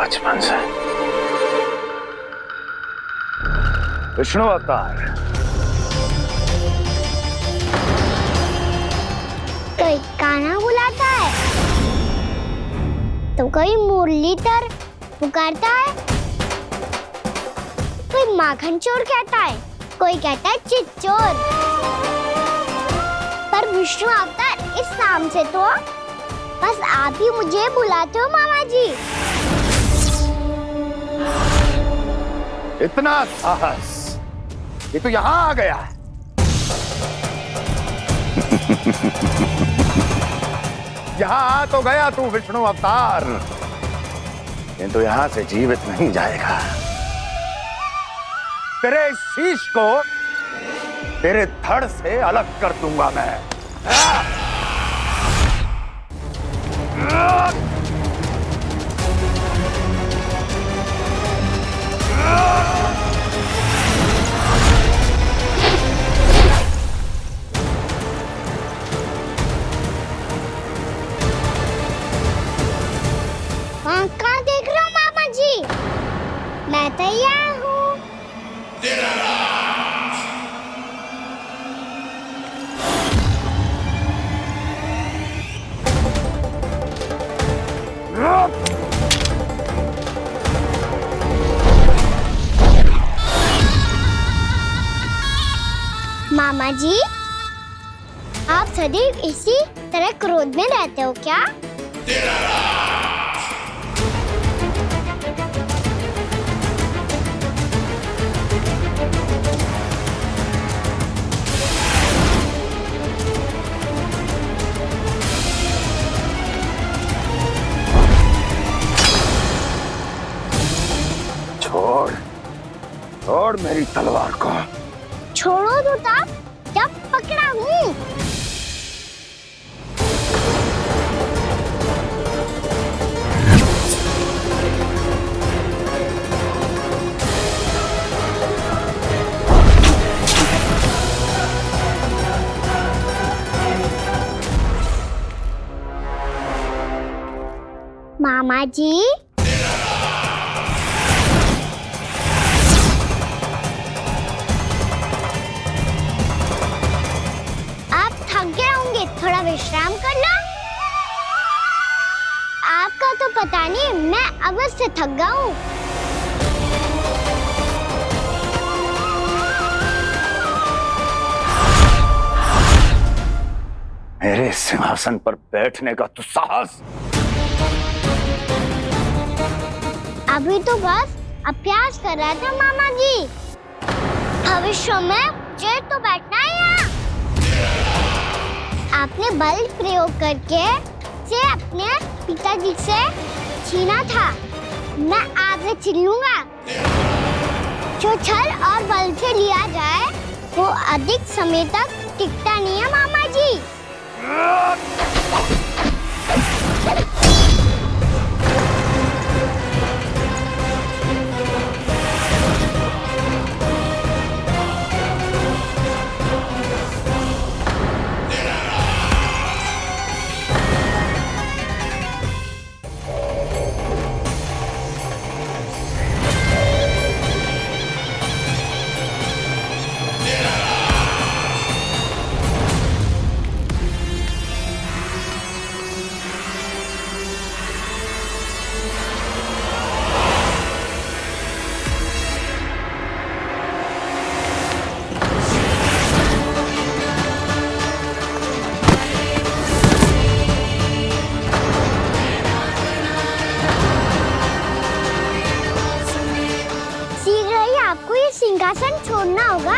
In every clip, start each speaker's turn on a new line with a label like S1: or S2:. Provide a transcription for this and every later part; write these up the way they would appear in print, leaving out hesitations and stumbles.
S1: बचपन से। विष्णु अवतार।
S2: कोई कान्हा बुलाता है तो कोई मुरलीधर पुकारता है, कोई माखन चोर कहता है, कोई कहता है चिच्चोर। पर विष्णु अवतार इस नाम से तो बस आप ही मुझे बुलाते हो मामा जी।
S1: इतना साहस, ये तो यहां आ गया है। यहां आ तो गया तू विष्णु अवतार, किंतु यहां से जीवित नहीं जाएगा। तेरे शीश को तेरे धड़ से अलग कर दूंगा मैं।
S2: कहाँ देख रहे हो मामा जी? मैं तैयार हूँ। मामा जी, आप सदैव इसी तरह क्रोध में रहते हो क्या?
S1: छोड़, छोड़ मेरी तलवार को।
S2: छोड़ो तो तब जब पकड़ा हूँ। मामा जी, थोड़ा विश्राम कर लो। आपका तो पता नहीं, मैं अवश्य थक गया हूँ।
S1: मेरे सिंहासन पर बैठने का तो साहस।
S2: अभी तो बस अभ्यास कर रहा था मामा जी। भविष्य में मुझे तो बैठना है यहाँ। आपने बल प्रयोग करके से अपने पिताजी से छीना था, मैं आपसे छीन लूंगा। जो छल और बल से लिया जाए वो अधिक समय तक टिकता नहीं है मामा जी। सिंहासन छोड़ना होगा।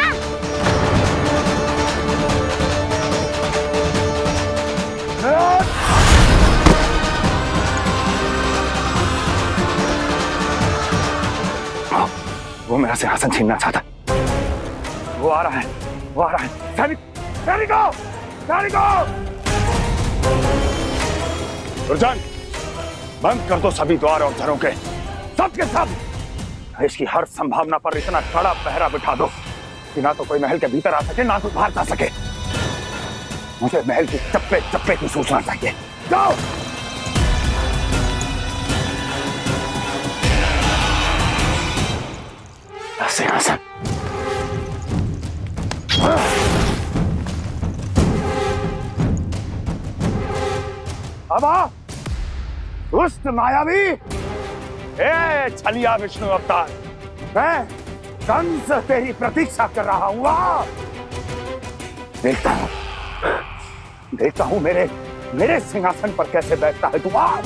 S1: वो मेरा सिंहासन छीनना चाहता। वो आ रहा है, वो आ रहा है। सैनिकों, सैनिकों! दुर्जन, बंद कर दो सभी द्वार और दरों के, सब के सब। इसकी हर संभावना पर इतना कड़ा पहरा बिठा दो कि ना तो कोई महल के भीतर आ सके, ना तो बाहर जा सके। मुझे महल की चप्पे चप्पे की सूचना चाहिए। जाओ। सिंहासन। अब आ दुष्ट मायावी, ए छलिया विष्णु अवतार, मैं कंस तेरी प्रतीक्षा कर रहा हूं। आ देखता हूं मेरे सिंहासन पर कैसे बैठता है तू। आ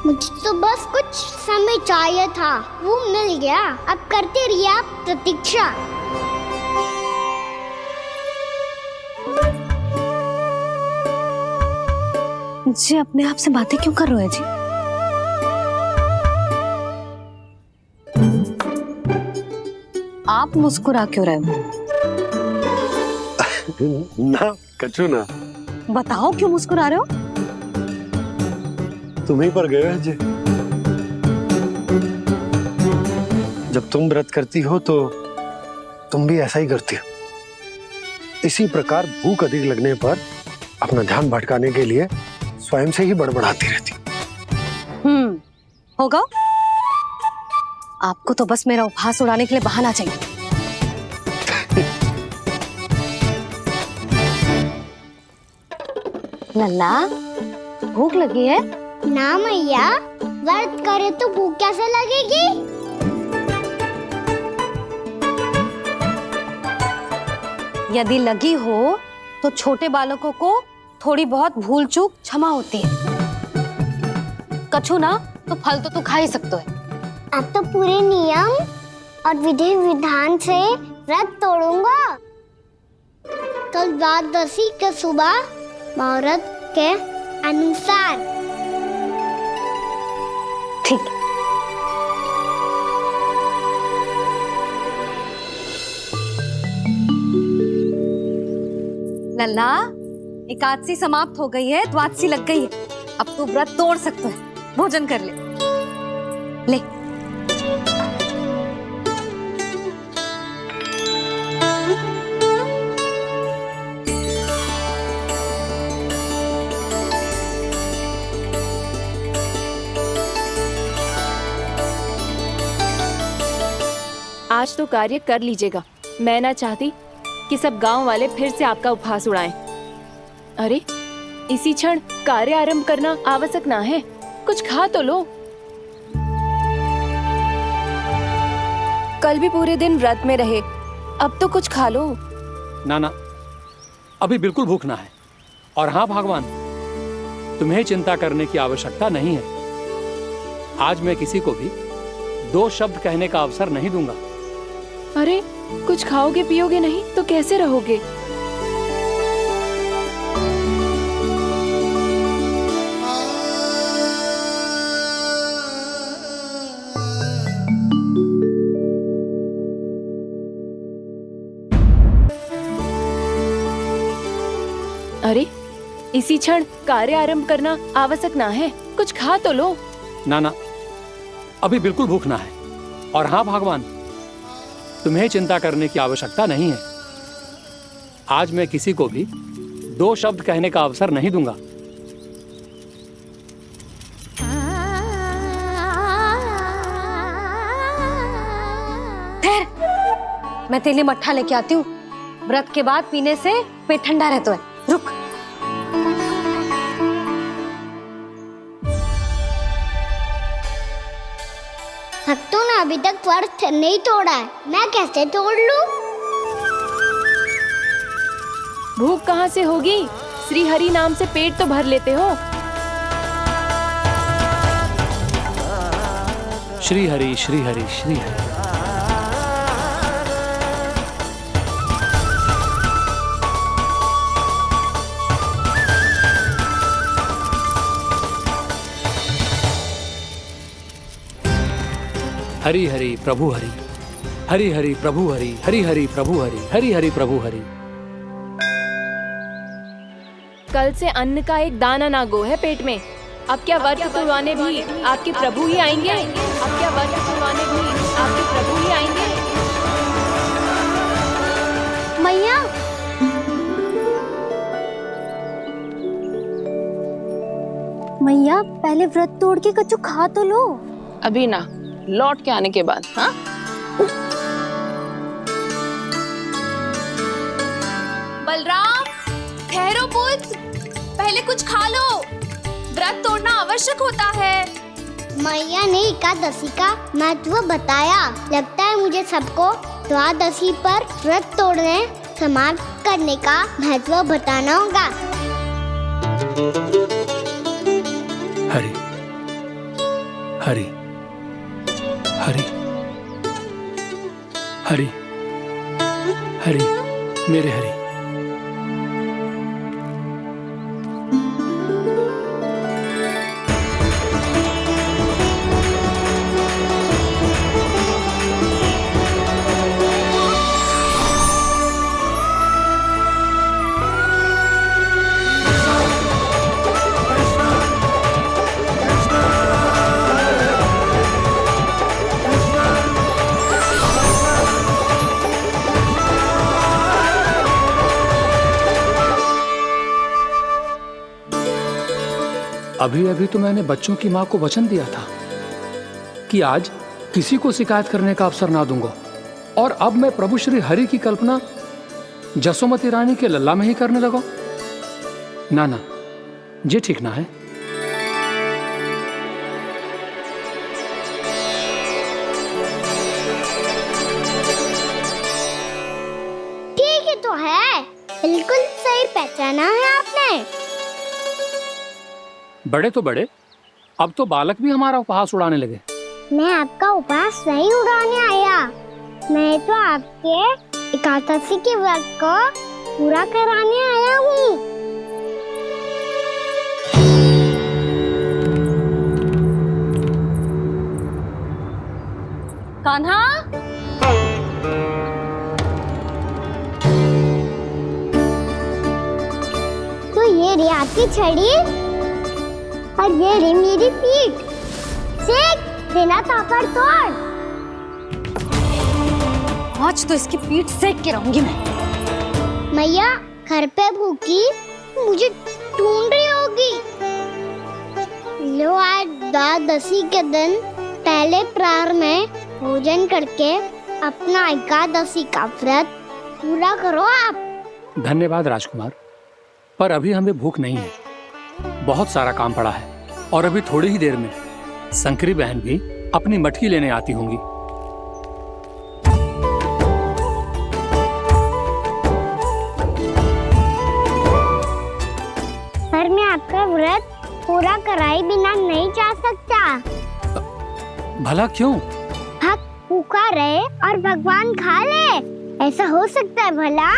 S2: मुझे तो बस कुछ समय चाहिए था, वो मिल गया। अब करते रहिए आप प्रतीक्षा।
S3: जी अपने आप से बातें क्यों कर रहे हो जी? आप मुस्कुरा क्यों रहे हो?
S4: ना कछु ना।
S3: बताओ क्यों मुस्कुरा रहे हो?
S4: तुम ही पर गए जी। जब तुम व्रत करती हो तो तुम भी ऐसा ही करती हो। इसी प्रकार भूख अधिक लगने पर अपना ध्यान भटकाने के लिए स्वयं से ही बड़बड़ाती रहती।
S3: होगा। आपको तो बस मेरा उपहास उड़ाने के लिए बहाना चाहिए। लल्ला भूख लगी है?
S2: ना मैया, व्रत करे तो भूख कैसे लगेगी?
S3: यदि लगी हो तो छोटे बालकों को थोड़ी बहुत भूल चूक क्षमा होती है। कछु ना तो फल तो तू खा ही सकते है।
S2: अब तो पूरे नियम और विधि विधान से व्रत तोड़ूंगा। कल द्वादशी के सुबह मुहूर्त के अनुसार।
S3: ठीक। लल्ला एकादशी समाप्त हो गई है, द्वादशी लग गई है। अब तू व्रत तोड़ सकते है। भोजन कर ले।
S5: आज तो कार्य कर लीजिएगा। मैं ना चाहती कि सब गांव वाले फिर से आपका उपहास उड़ाएं। अरे इसी क्षण कार्य आरंभ करना आवश्यक ना है। कुछ खा तो लो। कल भी पूरे दिन व्रत में रहे, अब तो कुछ खा लो।
S6: ना ना, अभी बिल्कुल भूख ना है। और हाँ भगवान, तुम्हें चिंता करने की आवश्यकता नहीं है। आज मैं किसी को भी 2 शब्द कहने का अवसर नहीं दूंगा।
S5: अरे कुछ खाओगे पियोगे नहीं तो कैसे रहोगे? अरे इसी क्षण कार्य आरंभ करना आवश्यक ना है। कुछ खा तो लो।
S6: ना ना, अभी बिल्कुल भूख ना है। और हाँ भगवान, तुम्हें चिंता करने की आवश्यकता नहीं है। आज मैं किसी को भी 2 शब्द कहने का अवसर नहीं दूंगा।
S3: मैं तेरे लिए मट्ठा लेके आती हूँ। व्रत के बाद पीने से पेट ठंडा रहता है। रुक।
S2: भक्तों ने अभी तक व्रत नहीं तोड़ा है, मैं कैसे तोड़ लूं?
S5: भूख कहाँ से होगी? श्री हरि नाम से पेट तो भर लेते हो।
S6: श्री हरि श्री हरि श्री हरि। हरि हरि प्रभु हरि, हरि हरि प्रभु हरि, हरि हरि प्रभु हरि, हरि हरि प्रभु हरि।
S5: कल से अन्न का एक दाना ना गो है पेट में। अब क्या व्रत तुड़वाने भी आपके प्रभु ही आएंगे? अब क्या व्रत तुड़वाने भी आपके प्रभु ही आएंगे?
S2: मैया,
S3: मैया पहले व्रत तोड़ के कछु खा तो लो।
S7: अभी ना, लौट के आने के बाद। हाँ,
S5: बलराम, ठहरो पुत्र, पहले कुछ खा लो, व्रत तोड़ना आवश्यक होता है।
S2: मैया ने एकादशी का महत्व बताया। लगता है मुझे सबको द्वादशी पर व्रत तोड़ने समाप्त करने का महत्व बताना होगा।
S6: हरि हरि हरि हरि हरि मेरे हरि। अभी अभी तो मैंने बच्चों की मां को वचन दिया था कि आज किसी को शिकायत करने का अवसर ना दूंगा, और अब मैं प्रभु श्री हरि की कल्पना जसोमती रानी के लल्ला में ही करने लगा। ना ना, ये ठीक ना है।
S2: ठीक है तो है, बिल्कुल सही पहचाना है आपने।
S6: बड़े तो बड़े, अब तो बालक भी हमारा उपहास उड़ाने लगे।
S2: मैं आपका उपहास नहीं उड़ाने आया, मैं तो आपके एकादशी के व्रत को पूरा कराने आया हूँ।
S3: कान्हा,
S2: तो ये रे आपकी छड़ी और ये रे मेरी पीठ। सेक बिना तापर तोड़।
S3: आज तो इसकी पीठ सेक के रहूंगी मैं।
S2: मैया घर पे भूखी मुझे ढूंढ रही होगी। लो आज द्वादशी के दिन पहले प्रहर में भोजन करके अपना एकादशी का व्रत पूरा करो आप।
S6: धन्यवाद राजकुमार, पर अभी हमें भूख नहीं है, बहुत सारा काम पड़ा है, और अभी थोड़ी ही देर में शंकरी बहन भी अपनी मटकी लेने आती होंगी।
S2: पर मैं आपका व्रत पूरा कराए बिना नहीं जा सकता।
S6: भला क्यों?
S2: भक्त भूखा रहे और भगवान खा ले, ऐसा हो सकता है भला?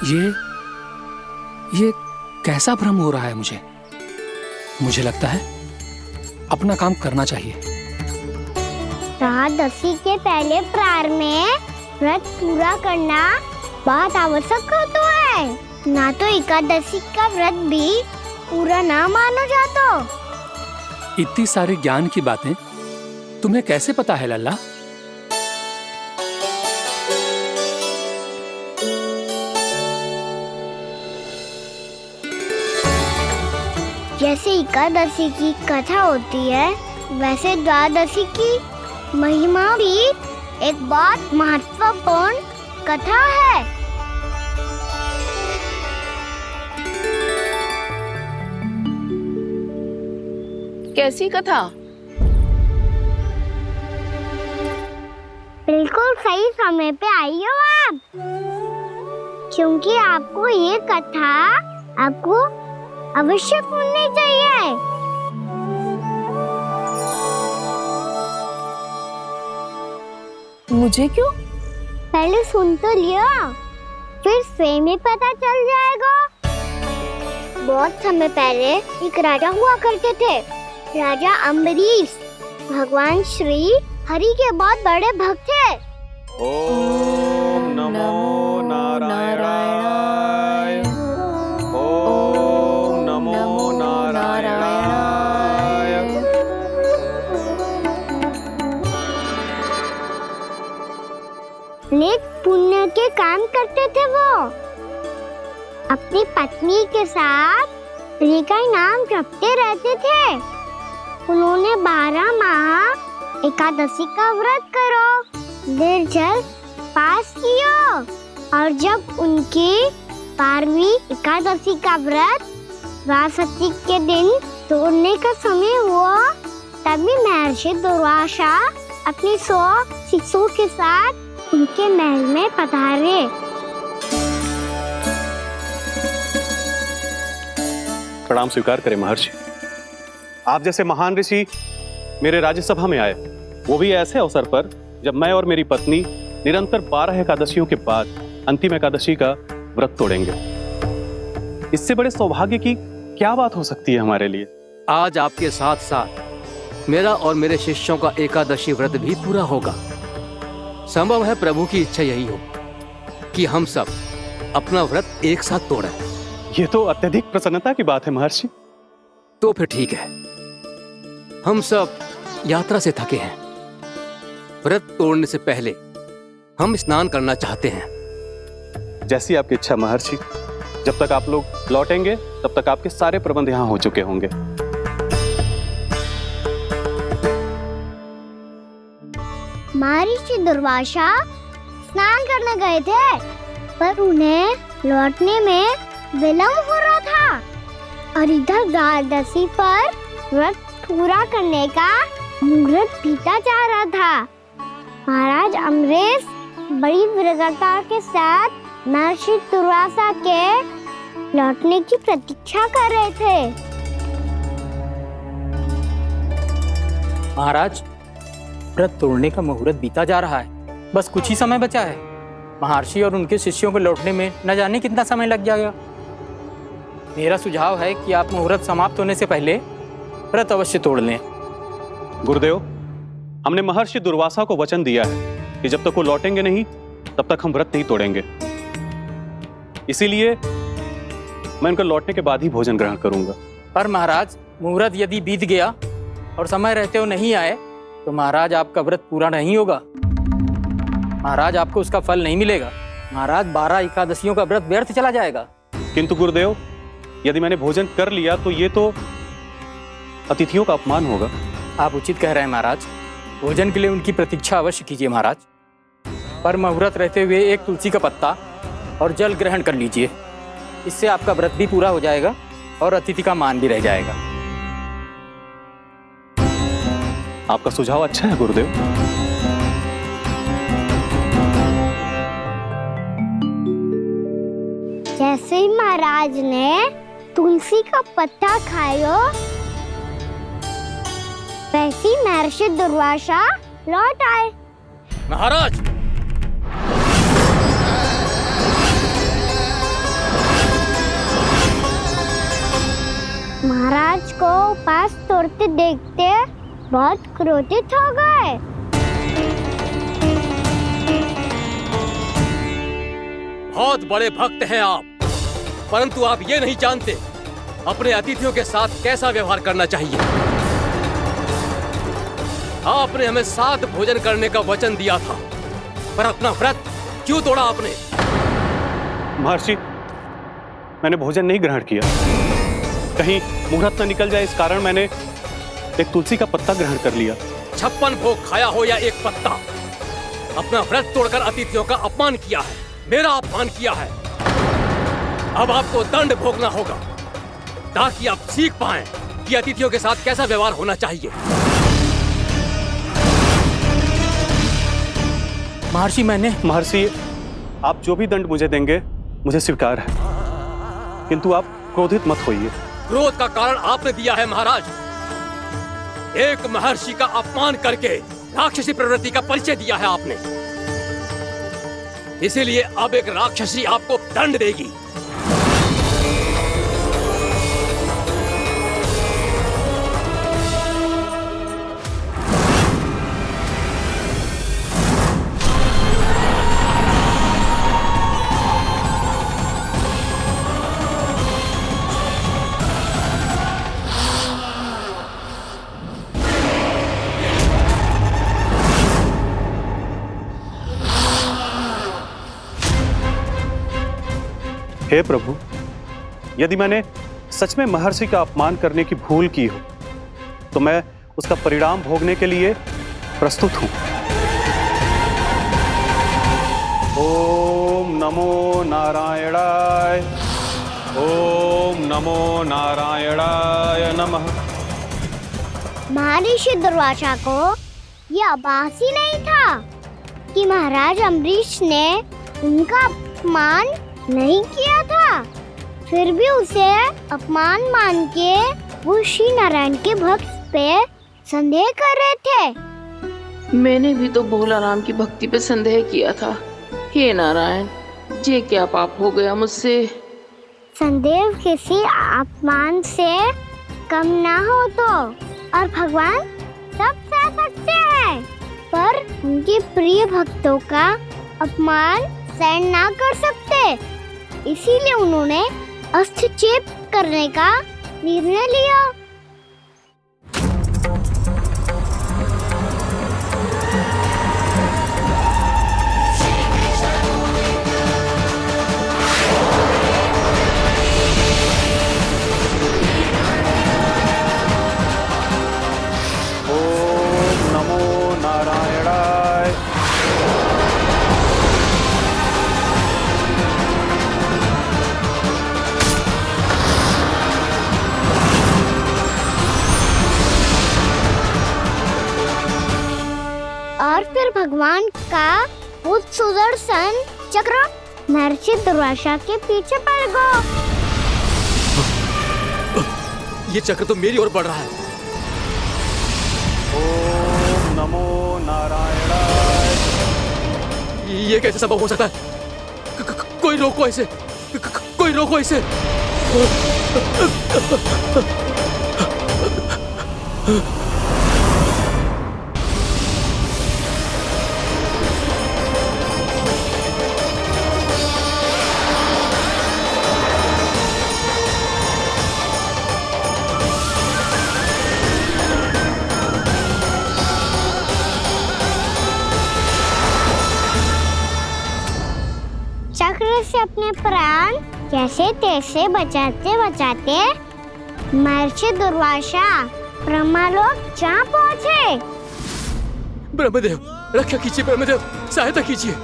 S6: ये कैसा भ्रम हो रहा है मुझे लगता है अपना काम करना चाहिए।
S2: द्वादशी के पहले प्रहर में व्रत पूरा करना बहुत आवश्यक होता है, ना तो एकादशी का व्रत भी पूरा ना मानो जातो।
S6: इतनी सारी ज्ञान की बातें तुम्हें कैसे पता है लल्ला?
S2: जैसे एकादशी की कथा होती है, वैसे द्वादशी की महिमा भी एक बहुत महत्वपूर्ण कथा है।
S7: कैसी कथा?
S2: बिल्कुल सही समय पे आई हो आप, क्योंकि आपको ये कथा आपको अवश्य सुननी चाहिए।
S7: मुझे क्यों?
S2: पहले सुन तो लिया, फिर स्वयं ही पता चल जाएगा। बहुत समय पहले एक राजा हुआ करते थे, राजा अम्बरीश। भगवान श्री हरि के बहुत बड़े भक्त थे।
S8: ओम नमो नारायणाय। ओम नमो नारायणाय।
S2: नेक पुण्य के काम करते थे वो। अपनी पत्नी के साथ हरि का नाम जपते रहते थे। उन्होंने 12 माह एकादशी का व्रत करो, निर्जल पास किया, और जब उनकी 12वीं एकादशी का व्रत द्वादशी के दिन तोड़ने का समय हुआ, तभी महर्षि दुर्वासा अपनी 100 शिष्यों के साथ उनके महल में पधारे।
S8: प्रणाम स्वीकार करें महर्षि। आप जैसे महान ऋषि मेरे राज्यसभा में आए, वो भी ऐसे अवसर पर जब मैं और मेरी पत्नी निरंतर 12 एकादशियों के बाद अंतिम एकादशी का व्रत तोड़ेंगे। इससे बड़े सौभाग्य की क्या बात हो सकती है हमारे लिए।
S9: आज आपके साथ साथ मेरा और मेरे शिष्यों का एकादशी व्रत भी पूरा होगा। संभव है प्रभु की इच्छा यही हो कि हम सब अपना व्रत एक साथ तोड़ें।
S8: ये तो अत्यधिक प्रसन्नता की बात है महर्षि।
S9: तो फिर ठीक है, हम सब यात्रा से थके हैं। व्रत तोड़ने से पहले हम स्नान करना चाहते हैं।
S8: जैसी आपकी इच्छा महर्षि। जब तक आप लोग लौटेंगे तब तक आपके सारे प्रबंध यहाँ हो चुके होंगे।
S2: महर्षि दुर्वासा स्नान करने गए थे, पर उन्हें लौटने में विलंब हो रहा था और इधर द्वादशी पर व्रत पूरा करने का मुहूर्त बीता जा रहा था। महाराज अमरेश बड़ी विरगता के साथ महर्षि दुर्वासा के लौटने की प्रतीक्षा कर रहे थे।
S10: महाराज, व्रत तोड़ने का मुहूर्त बीता जा रहा है। बस कुछ ही समय बचा है। महर्षि और उनके शिष्यों को लौटने में न जाने कितना समय लग जाएगा। मेरा सुझाव है कि आप मुहूर्त समाप्त होने से पहले व्रत अवश्य तोड़ लें।
S8: गुरुदेव, हमने महर्षि दुर्वासा को वचन दिया है कि जब तक वो लौटेंगे नहीं तब तक हम व्रत नहीं तोड़ेंगे। इसीलिए मैं उनके लौटने के बाद ही भोजन ग्रहण करूंगा।
S10: पर महाराज, मुहूर्त यदि बीत गया और समय रहते हो नहीं आए तो महाराज आपका व्रत पूरा नहीं होगा। महाराज, आपको उसका फल नहीं मिलेगा। महाराज, 12 एकादशियों का व्रत व्यर्थ चला जाएगा।
S8: किंतु गुरुदेव, यदि मैंने भोजन कर लिया तो ये तो अतिथियों का अपमान होगा।
S10: आप उचित कह रहे हैं महाराज। भोजन के लिए उनकी प्रतीक्षा अवश्य कीजिए महाराज। पर मुहूर्त रहते हुए एक तुलसी का पत्ता और जल ग्रहण कर लीजिए। इससे आपका व्रत भी पूरा हो जाएगा और अतिथि का मान भी रह जाएगा।
S8: आपका सुझाव अच्छा है गुरुदेव।
S2: जैसे ही महाराज ने तुलसी का पत्ता खाया, वैसे ही महर्षि दुर्वासा लौट आए।
S9: महाराज,
S2: महाराज को उपास तोड़ते देखते बहुत क्रोधित हो गए।
S9: बहुत बड़े भक्त हैं आप, परंतु आप ये नहीं जानते अपने अतिथियों के साथ कैसा व्यवहार करना चाहिए। आपने हमें साथ भोजन करने का वचन दिया था, पर अपना व्रत क्यों तोड़ा आपने?
S8: महर्षि, मैंने भोजन नहीं ग्रहण किया। कहीं मुहूर्त न निकल जाए, इस कारण मैंने एक तुलसी का पत्ता ग्रहण कर लिया।
S9: 56 भोग खाया हो या एक पत्ता, अपना व्रत तोड़कर अतिथियों का अपमान किया है, मेरा अपमान किया है। अब आपको दंड भोगना होगा ताकि आप सीख पाएं कि अतिथियों के साथ कैसा व्यवहार होना चाहिए।
S8: महर्षि, आप जो भी दंड मुझे देंगे मुझे स्वीकार है, किंतु आप क्रोधित मत होइए।
S9: क्रोध का कारण आपने दिया है महाराज। एक महर्षि का अपमान करके राक्षसी प्रवृत्ति का परिचय दिया है आपने। इसीलिए अब एक राक्षसी आपको दंड देगी।
S8: हे प्रभु, यदि मैंने सच में महर्षि का अपमान करने की भूल की हो तो मैं उसका परिणाम भोगने के लिए प्रस्तुत हूं। ओम नमो नारायणाय, ओम नमो नारायणाय नमः।
S2: महर्षि दुर्वासा को यह आभास ही नहीं था कि महाराज अम्बरीश ने उनका अपमान नहीं किया था। फिर भी उसे अपमान मान के वो श्री नारायण के भक्त पे संदेह कर रहे थे।
S7: मैंने भी तो भोला राम की भक्ति पे संदेह किया था। हे नारायण, ये क्या पाप हो गया मुझसे?
S2: संदेह किसी अपमान से कम ना हो तो, और भगवान सब सह सकते हैं, पर उनके प्रिय भक्तों का अपमान सहन ना कर सकते। इसीलिए उन्होंने हस्तक्षेप करने का निर्णय लिया।
S8: ओम नमो नारायणाय।
S2: और फिर भगवान का वो सुदर्शन चक्र महर्षि दुर्वासा के पीछे पड़ गया।
S9: ये चक्र तो मेरी ओर बढ़ रहा है।
S8: ओम नमो नारायणाय।
S9: ये कैसे संभव हो सकता है? कोई रोको इसे, कोई रोको इसे।
S2: चक्र से अपने प्राण जैसे तैसे बचाते बचाते महर्षि दुर्वासा ब्रह्मलोक जा पहुंचे।
S9: ब्रह्मदेव, रक्षा कीजिए ब्रह्मदेव, सहायता कीजिए,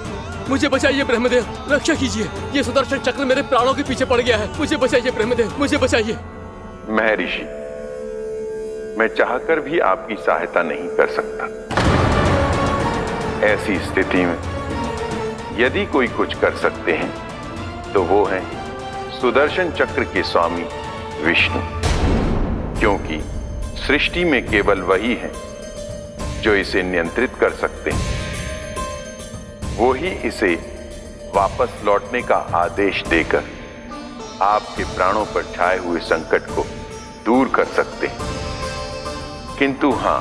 S9: मुझे बचाइए ब्रह्मदेव, रक्षा कीजिए। ये सुदर्शन चक्र मेरे प्राणों के पीछे पड़ गया है, मुझे बचाइए ब्रह्मदेव, मुझे बचाइए।
S11: महर्षि, मैं चाहकर भी आपकी सहायता नहीं कर सकता। ऐसी स्थिति में यदि कोई कुछ कर सकते हैं तो वो है सुदर्शन चक्र के स्वामी विष्णु, क्योंकि सृष्टि में केवल वही है जो इसे नियंत्रित कर सकते हैं। वो ही इसे वापस लौटने का आदेश देकर आपके प्राणों पर छाए हुए संकट को दूर कर सकते हैं। किंतु हां,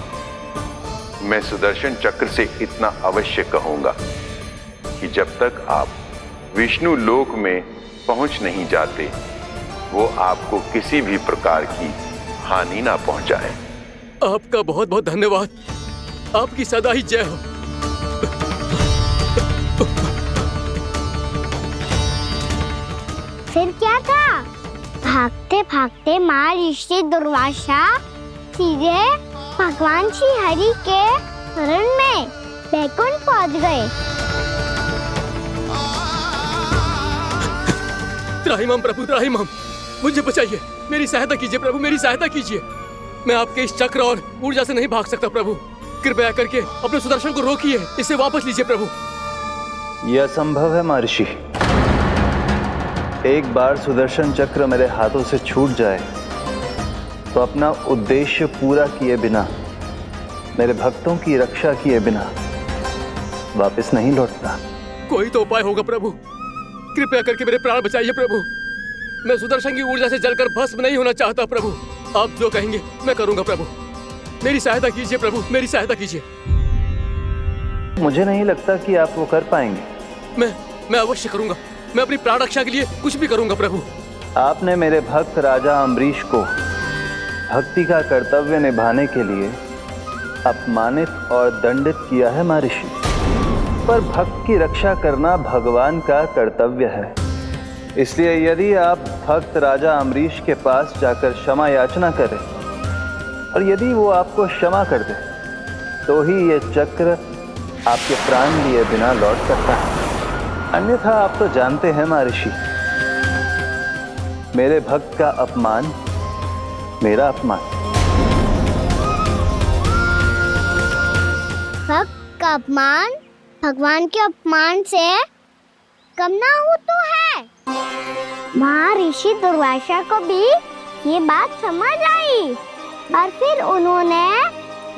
S11: मैं सुदर्शन चक्र से इतना अवश्य कहूंगा कि जब तक आप विष्णु लोक में पहुंच नहीं जाते, वो आपको किसी भी प्रकार की हानि ना पहुंचाए।
S9: आपका बहुत बहुत धन्यवाद, आपकी सदा ही जय हो।
S2: फिर क्या था? भागते भागते महर्षि दुर्वासा सीधे भगवान श्री हरि के शरण में बैकुंठ पहुंच गए।
S9: त्राहिमाम प्रभु, त्राहिमाम, मुझे बचाइए, मेरी सहायता कीजिए प्रभु, मेरी सहायता कीजिए। मैं आपके इस चक्र और ऊर्जा से नहीं भाग सकता प्रभु, कृपया करके अपने सुदर्शन को रोकिए, इसे वापस लीजिए प्रभु।
S12: यह असंभव है महर्षि। एक बार सुदर्शन चक्र मेरे हाथों से छूट जाए तो अपना उद्देश्य पूरा किए बिना, मेरे भक्तों की रक्षा किए बिना वापस नहीं लौटता।
S9: कोई तो उपाय होगा प्रभु, कृपया करके मेरे प्राण बचाइए प्रभु। मैं सुदर्शन की ऊर्जा से जलकर भस्म नहीं होना चाहता प्रभु। आप जो कहेंगे मैं करूंगा प्रभु, मेरी सहायता कीजिए प्रभु, मेरी सहायता कीजिए।
S12: मुझे नहीं लगता कि आप वो कर पाएंगे।
S9: मैं अवश्य करूंगा, मैं अपनी प्राण रक्षा के लिए कुछ भी करूंगा प्रभु।
S12: आपने मेरे भक्त राजा अम्बरीश को भक्ति का कर्तव्य निभाने के लिए अपमानित और दंडित किया है महर्षि, पर भक्त की रक्षा करना भगवान का कर्तव्य है। इसलिए यदि आप भक्त राजा अम्बरीश के पास जाकर क्षमा याचना करें और यदि वो आपको क्षमा कर दे तो ही ये चक्र आपके प्राण लिए बिना लौट सकता है। अन्यथा आप तो जानते हैं महर्षि, मेरे भक्त का अपमान मेरा अपमान।
S2: भक्त का अपमान भगवान के अपमान से कम ना हो तो है। महर्षि दुर्वासा को भी ये बात समझ आई और फिर उन्होंने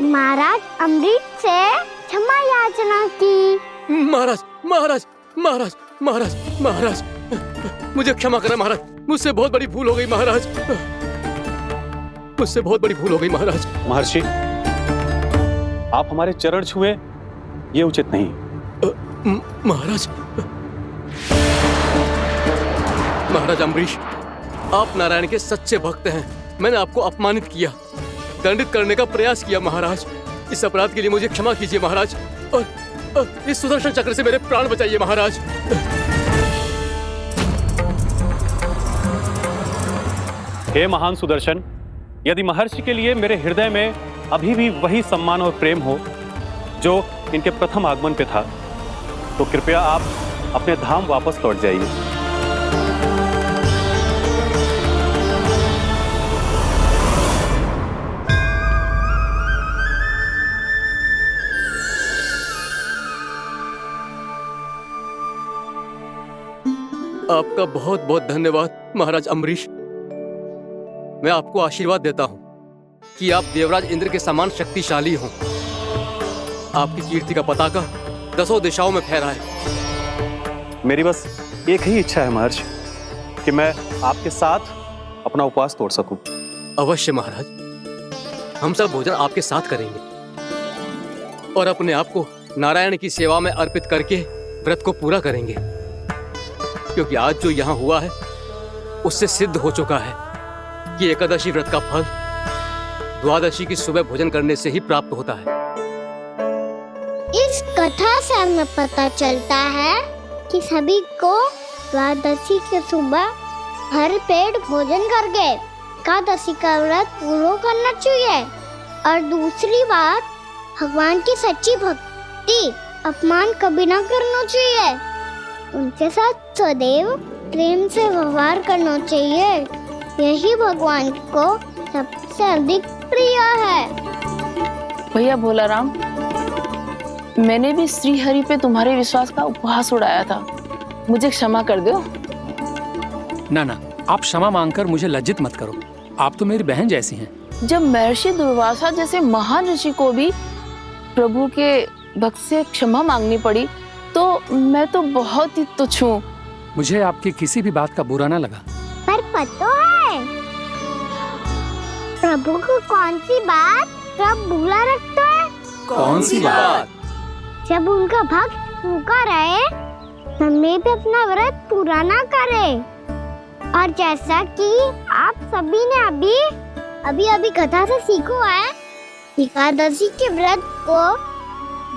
S2: महाराज अम्बरीश से क्षमा याचना की।
S9: महाराज महाराज महाराज महाराज महाराज, मुझे क्षमा करें महाराज, मुझसे बहुत बड़ी भूल हो गई महाराज, मुझसे बहुत बड़ी भूल हो गई महाराज।
S8: महर्षि, आप हमारे चरण छुए ये उचित नहीं।
S9: महाराज महाराज अम्बरीश, आप नारायण के सच्चे भक्त हैं। मैंने आपको अपमानित किया, दंडित करने का प्रयास किया महाराज। इस अपराध के लिए मुझे क्षमा कीजिए महाराज, और इस सुदर्शन चक्र से मेरे प्राण बचाइए महाराज।
S8: हे महान सुदर्शन, यदि महर्षि के लिए मेरे हृदय में अभी भी वही सम्मान और प्रेम हो जो इनके प्रथम आगमन पे था, तो कृपया आप अपने धाम वापस लौट जाइए।
S9: आपका बहुत बहुत धन्यवाद महाराज अम्बरीश। मैं आपको आशीर्वाद देता हूं कि आप देवराज इंद्र के समान शक्तिशाली हों। आपकी कीर्ति का पताका 10 दिशाओं में फहराए।
S8: मेरी बस एक ही इच्छा है महर्षि, कि मैं आपके साथ अपना उपवास तोड़ सकूं।
S9: अवश्य महाराज, हम सब भोजन आपके साथ करेंगे और अपने आप को नारायण की सेवा में अर्पित करके व्रत को पूरा करेंगे, क्योंकि आज जो यहाँ हुआ है उससे सिद्ध हो चुका है कि एकादशी व्रत का फल द्वादशी की सुबह भोजन करने से ही प्राप्त होता है।
S2: इस कथा से हमें पता चलता है कि सभी को द्वादशी के सुबह भर पेट भोजन करके एकादशी का व्रत पूरा करना चाहिए। और दूसरी बात, भगवान की सच्ची भक्ति अपमान कभी ना करना चाहिए। उनके साथ सदैव प्रेम से व्यवहार करना चाहिए। यही भगवान को सबसे अधिक प्रिय है।
S7: भैया भोलाराम, मैंने भी श्री हरि पे तुम्हारे विश्वास का उपहास उड़ाया था, मुझे क्षमा कर दो।
S6: ना ना, आप क्षमा मांगकर मुझे लज्जित मत करो, आप तो मेरी बहन जैसी हैं।
S7: जब महर्षि दुर्वासा जैसे महान ऋषि को भी प्रभु के भक्त से क्षमा मांगनी पड़ी, तो मैं तो बहुत ही तुच्छ हूँ।
S6: मुझे आपकी किसी भी बात का बुरा ना लगा।
S2: पर पता है प्रभु को कौन सी बात कब बुरा रखता है?
S6: कौन सी बात?
S2: जब उनका भक्त भूखा रहे, समय पे अपना व्रत पूरा ना करे। और जैसा कि आप सभी ने अभी कथा से सीखो है, एकादशी के व्रत को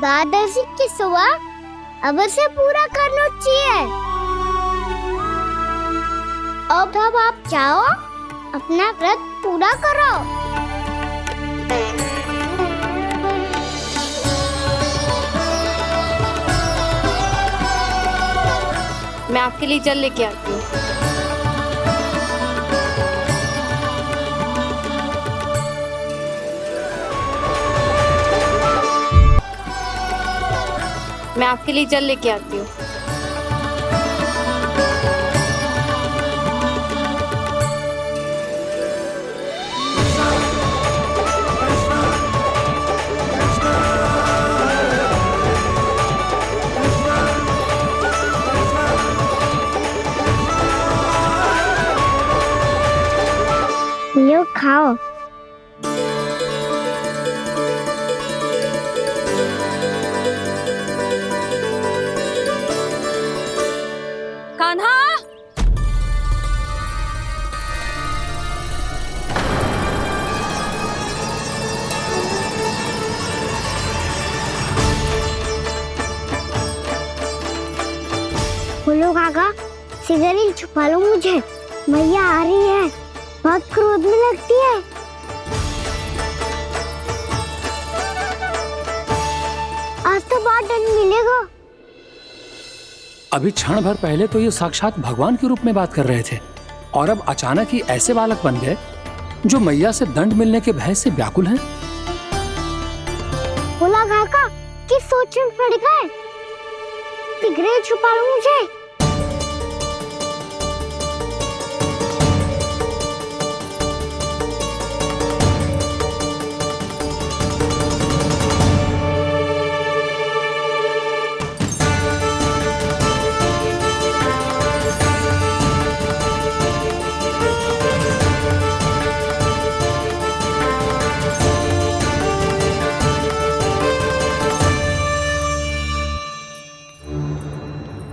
S2: द्वादशी की सुबह अवश्य पूरा करना चाहिए। अब आप जाओ, अपना व्रत पूरा करो।
S3: मैं आपके लिए जल लेके आती हूँ। मैं आपके लिए जल लेके आती हूँ।
S2: लो खाओ।
S3: कान्हा,
S2: बोलो काका, सिगरेट छुपा लो मुझे, मैया आ रही है, बहुत क्रोध में लगती है। आज तो बहुत दंड मिलेगा।
S6: अभी क्षण भर पहले तो ये साक्षात भगवान के रूप में बात कर रहे थे और अब अचानक ही ऐसे बालक बन गए जो मैया से दंड मिलने के भय से व्याकुल हैं।
S2: बोला काका किस सोच में पड़ गए? सिगरेट छुपा लो मुझे।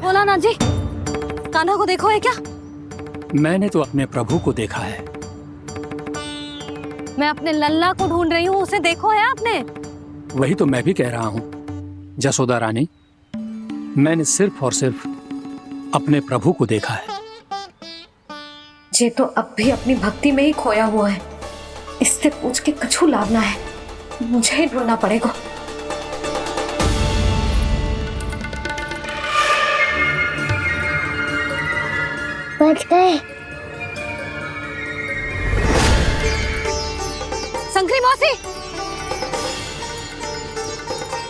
S3: भोलानाथ जी, कान्हा को देखो है क्या?
S6: मैंने तो अपने प्रभु को देखा है।
S3: मैं अपने लल्ला को ढूंढ रही हूँ, उसे देखो है आपने?
S6: वही तो मैं भी कह रहा हूँ जसोदा रानी, मैंने सिर्फ और सिर्फ अपने प्रभु को देखा है।
S3: ये तो अब भी अपनी भक्ति में ही खोया हुआ है, इससे पूछ के कछु लाना है, मुझे ही ढूंढना पड़ेगा।
S2: बच गए।
S3: संकरी मौसी,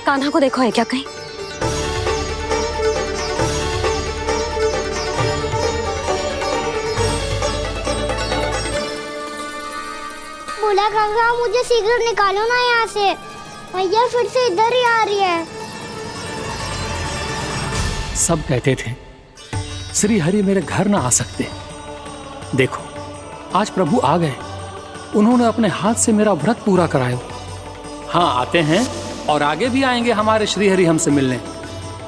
S3: कान्हा को देखो है क्या कहीं?
S2: बोला काका मुझे सिगरेट निकालो ना यहाँ से, मैया फिर से इधर ही आ रही है।
S6: सब कहते थे श्री हरि मेरे घर ना आ सकते। देखो आज प्रभु आ गए, उन्होंने अपने हाथ से मेरा व्रत पूरा कराया। हाँ आते हैं और आगे भी आएंगे हमारे श्री हरि हमसे मिलने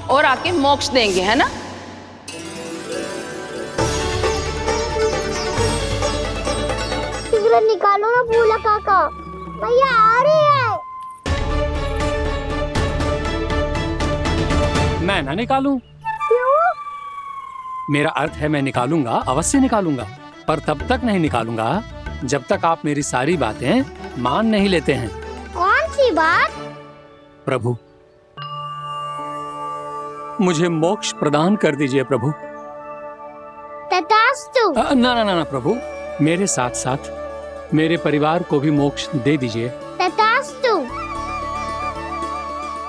S7: और आके मोक्ष देंगे, है ना?
S2: सिगरेट निकालो ना बोला काका, मैया आ रही है।
S6: मैं ना निकालूं?
S2: क्यों?
S6: मेरा अर्थ है मैं निकालूंगा, अवश्य निकालूंगा, पर तब तक नहीं निकालूंगा जब तक आप मेरी सारी बातें मान नहीं लेते हैं।
S2: कौन सी बात?
S6: प्रभु मुझे मोक्ष प्रदान कर दीजिए प्रभु।
S2: तथास्तु।
S6: ना ना ना ना प्रभु, मेरे साथ साथ मेरे परिवार को भी मोक्ष दे दीजिए।
S2: तथास्तु।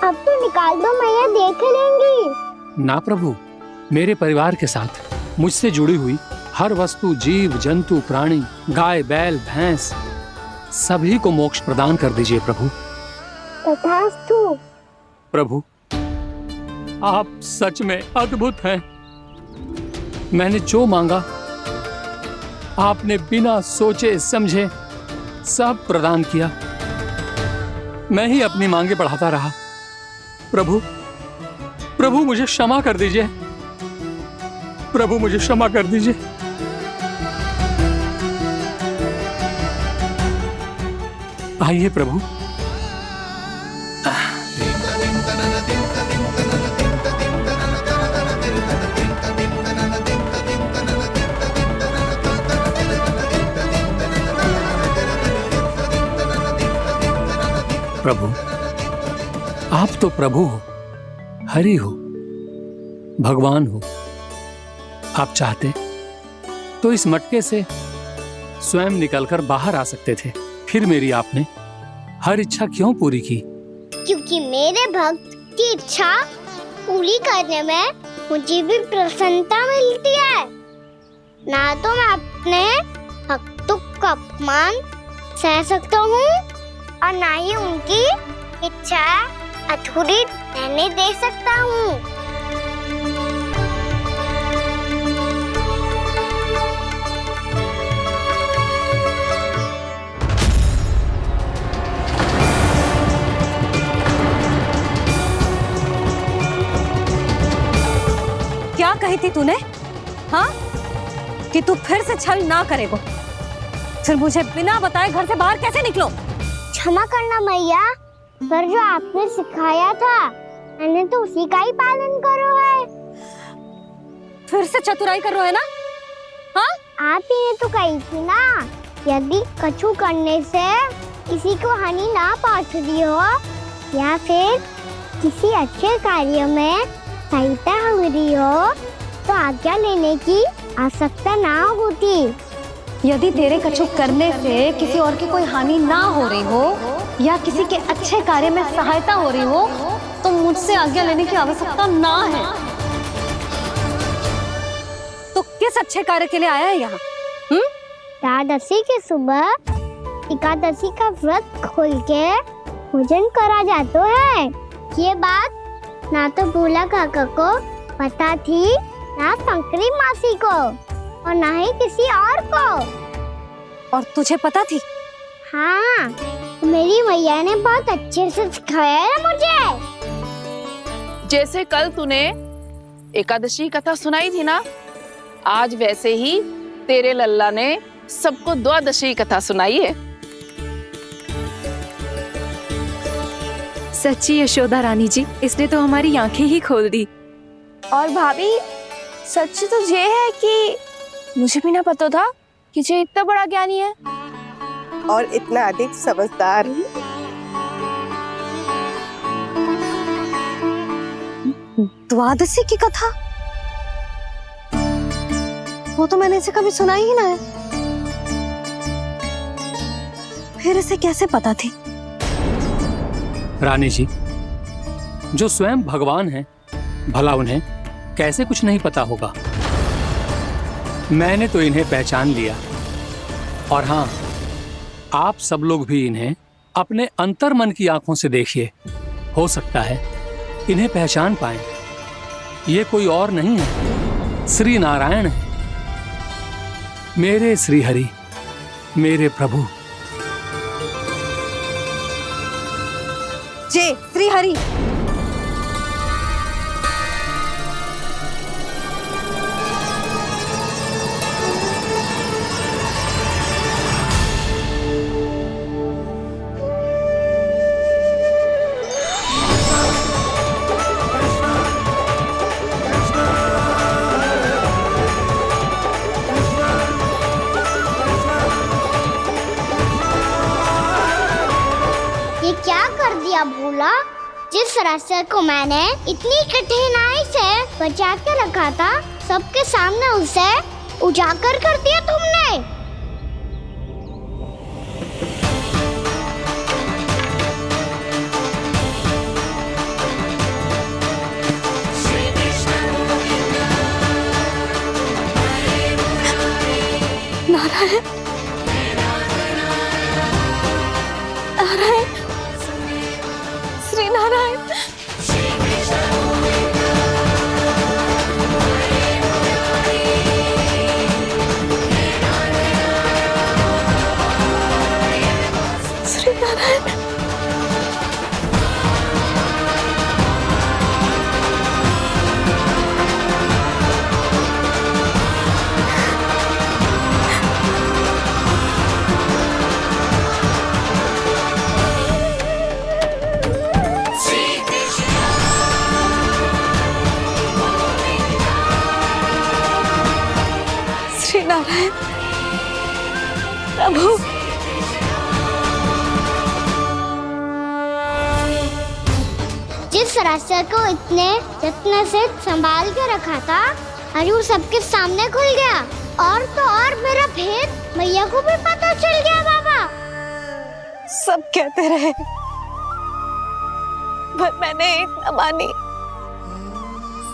S2: अब तो निकाल दो, मैया देख लेंगी।
S6: ना प्रभु, मेरे परिवार के साथ मुझसे जुड़ी हुई हर वस्तु, जीव जंतु, प्राणी, गाय बैल भैंस, सभी को मोक्ष प्रदान कर दीजिए प्रभु।
S2: तथास्तु।
S6: प्रभु आप सच में अद्भुत हैं। मैंने जो मांगा आपने बिना सोचे समझे सब प्रदान किया। मैं ही अपनी मांगे बढ़ाता रहा। प्रभु प्रभु मुझे क्षमा कर दीजिए, प्रभु मुझे क्षमा कर दीजिए। आइए प्रभु। प्रभु आप तो प्रभु हो, हरि हो, भगवान हो। आप चाहते तो इस मटके से स्वयं निकलकर बाहर आ सकते थे, फिर मेरी आपने हर इच्छा क्यों पूरी की?
S2: क्योंकि मेरे भक्त की इच्छा पूरी करने में मुझे भी प्रसन्नता मिलती है। ना तो मैं अपने भक्तों का अपमान सह सकता हूँ और ना ही उनकी इच्छा अधूरी रहने दे सकता हूँ।
S3: क्या कही थी तूने? हाँ, कि तू फिर से छल ना करेगा। फिर मुझे बिना बताए घर से बाहर कैसे निकलो?
S2: क्षमा करना मैया, पर जो आपने सिखाया था मैंने तो उसी का ही पालन करो है।
S3: फिर से चतुराई कर रहे हो है ना? हाँ?
S2: आप ही ने तो कही थी ना, यदि कछु करने से किसी को हानि ना पहुंच रही हो या फिर किसी अच्छे कार्य में सहायता हो रही हो तो आज्ञा लेने की आवश्यकता ना होती।
S3: यदि तेरे कछु करने से किसी और की कोई हानि ना हो रही हो या किसी के अच्छे कार्य में सहायता हो रही हो तो मुझसे आज्ञा लेने की आवश्यकता ना है। तो किस अच्छे कार्य के लिए आया है यहाँ?
S2: द्वादशी के सुबह एकादशी का व्रत खोल के भोजन करा जाता है। ये बात ना तो भोला काका को पता थी, ना शंकरी मासी को और ना ही किसी और को।
S3: और तुझे पता थी?
S2: हाँ, मेरी मैया ने बहुत अच्छे से सिखाया है मुझे।
S7: जैसे कल तूने एकादशी कथा सुनाई थी ना, आज वैसे ही तेरे लल्ला ने सबको द्वादशी कथा सुनाई है।
S5: सच्ची यशोदा रानी जी, इसने तो हमारी आंखें ही खोल दी।
S7: और भाभी, सच तो ये है कि मुझे भी ना पता था कि ये इतना बड़ा ज्ञानी है
S13: और इतना अधिक समझदार।
S3: द्वादशी की कथा? वो तो मैंने इसे कभी सुना ही ना है। फिर इसे कैसे पता थी?
S6: रानी जी, जो स्वयं भगवान हैं, भला उन्हें कैसे कुछ नहीं पता होगा। मैंने तो इन्हें पहचान लिया। और हाँ, आप सब लोग भी इन्हें अपने अंतर्मन की आंखों से देखिए, हो सकता है इन्हें पहचान पाएं। ये कोई और नहीं है, श्री नारायण है, मेरे श्री हरि, मेरे प्रभु।
S3: जय श्री हरि।
S2: ये क्या कर दिया भोला? जिस रास्ते को मैंने इतनी कठिनाई से बचा के रखा था, सबके सामने उसे उजागर कर दिया तुमने।
S3: नारायण, नारायण, श्री नारायण। श्री नारायण। श्री नारायण प्रभु।
S2: जिस रास्ते को इतने जत्न से संभाल के रखा था, आज वो सबके सामने खुल गया। और तो और मेरा भेद मैया को भी पता चल गया। बाबा
S13: सब कहते रहे पर मैंने एक न मानी।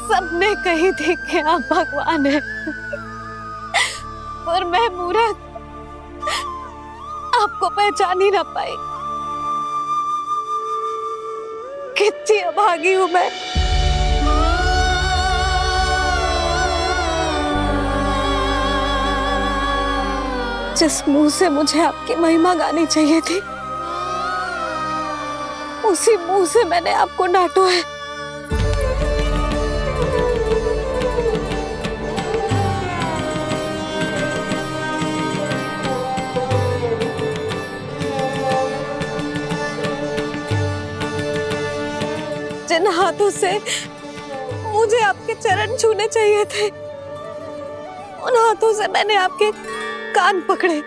S13: सबने कही थी कि आप भगवान हैं, पर मैं मूर्ख आपको पहचान ही ना पाई। कितनी अभागी हूं मैं। जिस मुंह से मुझे आपकी महिमा गानी चाहिए थी, उसी मुंह से मैंने आपको डांटा है। जिन हाथों से मुझे आपके चरण छूने चाहिए थे, उन हाथों से मैंने आपके कान पकड़े।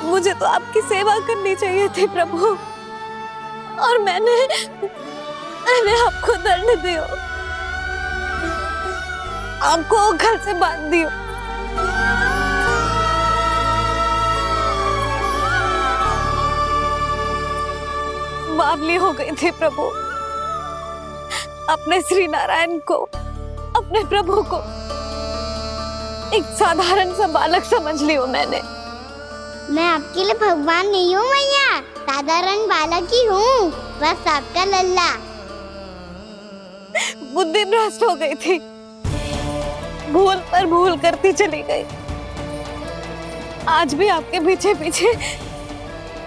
S13: मुझे तो आपकी सेवा करनी चाहिए थी प्रभु, और मैंने आपको दंड दियो, आपको घर से बांध दियो। बावली हो गई थी प्रभु। अपने श्री नारायण को, अपने प्रभु को एक साधारण सा बालक समझ लियो मैंने।
S2: मैं आपके लिए भगवान नहीं हूँ मैया, साधारण बालक ही हूँ, बस आपका लल्ला।
S13: बुद्धि भ्रष्ट हो गई थी, भूल पर भूल करती चली गई। आज भी आपके पीछे पीछे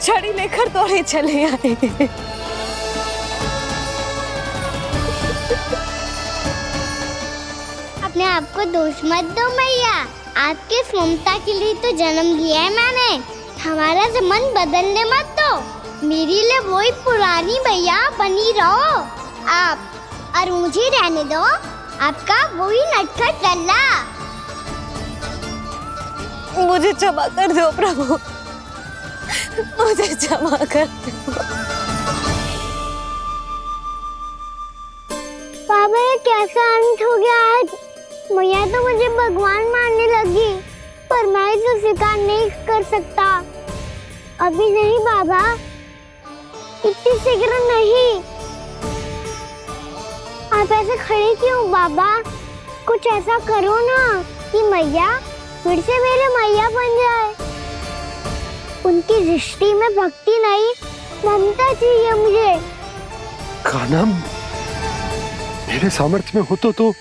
S13: छड़ी लेकर दौड़े चले आए।
S2: अपने आप को दोष मत दो मैया, आपके ममता के लिए तो जन्म लिया है मैंने। हमारा मन बदलने मत दो, मेरे लिए वही पुरानी भैया बनी रहो आप, और मुझे रहने दो आपका वही नटखट लल्ला।
S13: मुझे क्षमा कर दो प्रभु, मुझे क्षमा कर दो।
S2: बाबा ये कैसा अंत हो गया आज? मैया तो मुझे भगवान मानने लगी, पर मैं इसे स्वीकार नहीं कर सकता। अभी नहीं बाबा, इतनी शीघ्र नहीं। आप ऐसे खड़े क्यों बाबा? कुछ ऐसा करो ना कि मैया फिर से मेरे मैया बन जाए। उनकी दृष्टि में भक्ति नहीं, ममता चाहिए मुझे।
S4: कान्हा, मेरे सामर्थ्य में हो तो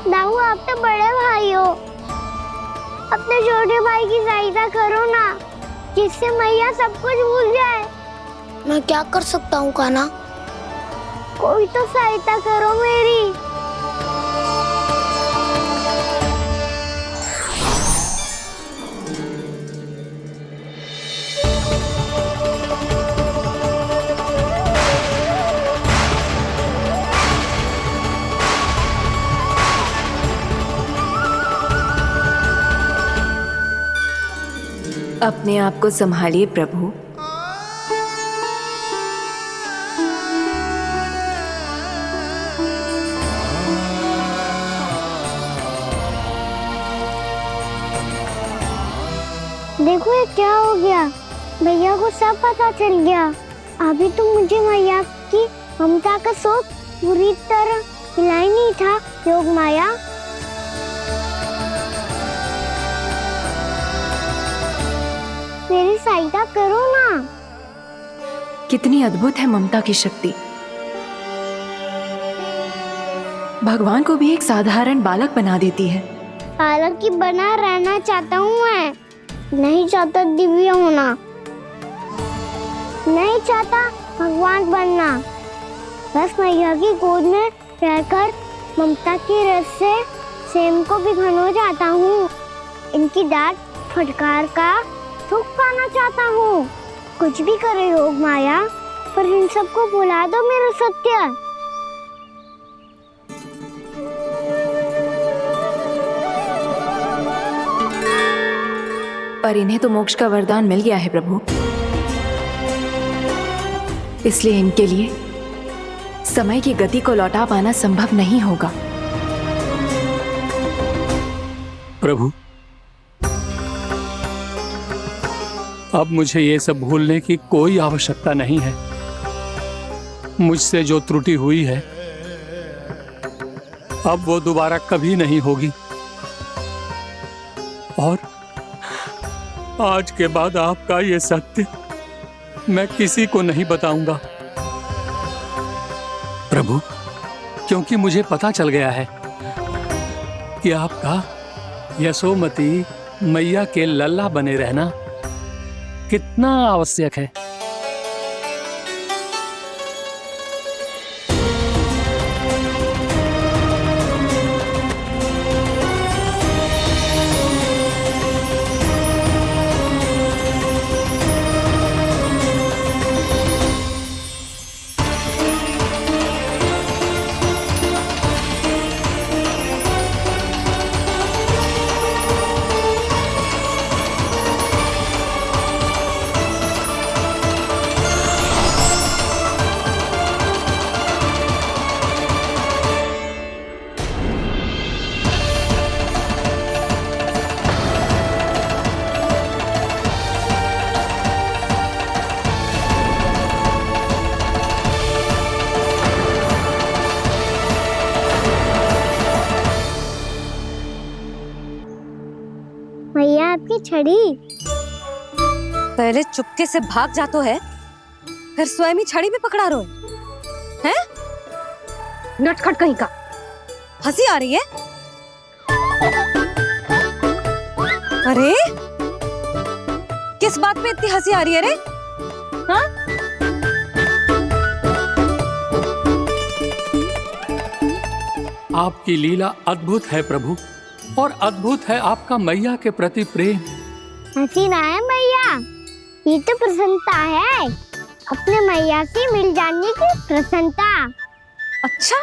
S2: दाऊ, आप तो बड़े भाई हो, अपने छोटे भाई की सहायता करो ना, जिससे मैया सब कुछ भूल जाए।
S13: मैं क्या कर सकता हूँ कान्हा?
S2: कोई तो सहायता करो मेरी।
S5: अपने आप को संभालिए प्रभु।
S2: देखो ये क्या हो गया, भैया को सब पता चल गया। अभी तो मुझे मैया की ममता का शौक पूरी तरह हिला ही नहीं था। योग माया, मेरी सहायता करो ना।
S5: कितनी अद्भुत है ममता की शक्ति। भगवान को भी एक साधारण बालक बना देती है।
S2: बालक की बना रहना चाहता हूँ मैं, नहीं चाहता दिव्य होना, नहीं चाहता भगवान बनना। बस मैया की गोद में रहकर ममता की रस से सेम को भी घनो चाहता हूँ। इनकी डांट फटकार का सुख पाना चाहता हूँ। कुछ भी करे योग माया, पर इन सबको भुला दो मेरा सत्य।
S5: पर इन्हें तो मोक्ष का वरदान मिल गया है प्रभु, इसलिए इनके लिए समय की गति को लौटा पाना संभव नहीं होगा।
S6: प्रभु, अब मुझे ये सब भूलने की कोई आवश्यकता नहीं है। मुझसे जो त्रुटि हुई है अब वो दोबारा कभी नहीं होगी, और आज के बाद आपका ये सत्य मैं किसी को नहीं बताऊंगा प्रभु, क्योंकि मुझे पता चल गया है कि आपका यशोमती मैया के लल्ला बने रहना कितना आवश्यक है।
S2: छड़ी।
S3: पहले चुपके से भाग जातो है, फिर स्वयं ही छड़ी भी पकड़ा रो है? नटखट कहीं का। हंसी आ रही है? अरे किस बात पे इतनी हंसी आ रही है रे? हाँ?
S6: आपकी लीला अद्भुत है प्रभु, और अद्भुत है आपका मैया के प्रति प्रेम।
S2: हंसी ना है मैया, ये तो प्रसन्नता है, अपने मैया से मिल जाने की प्रसन्नता।
S3: अच्छा,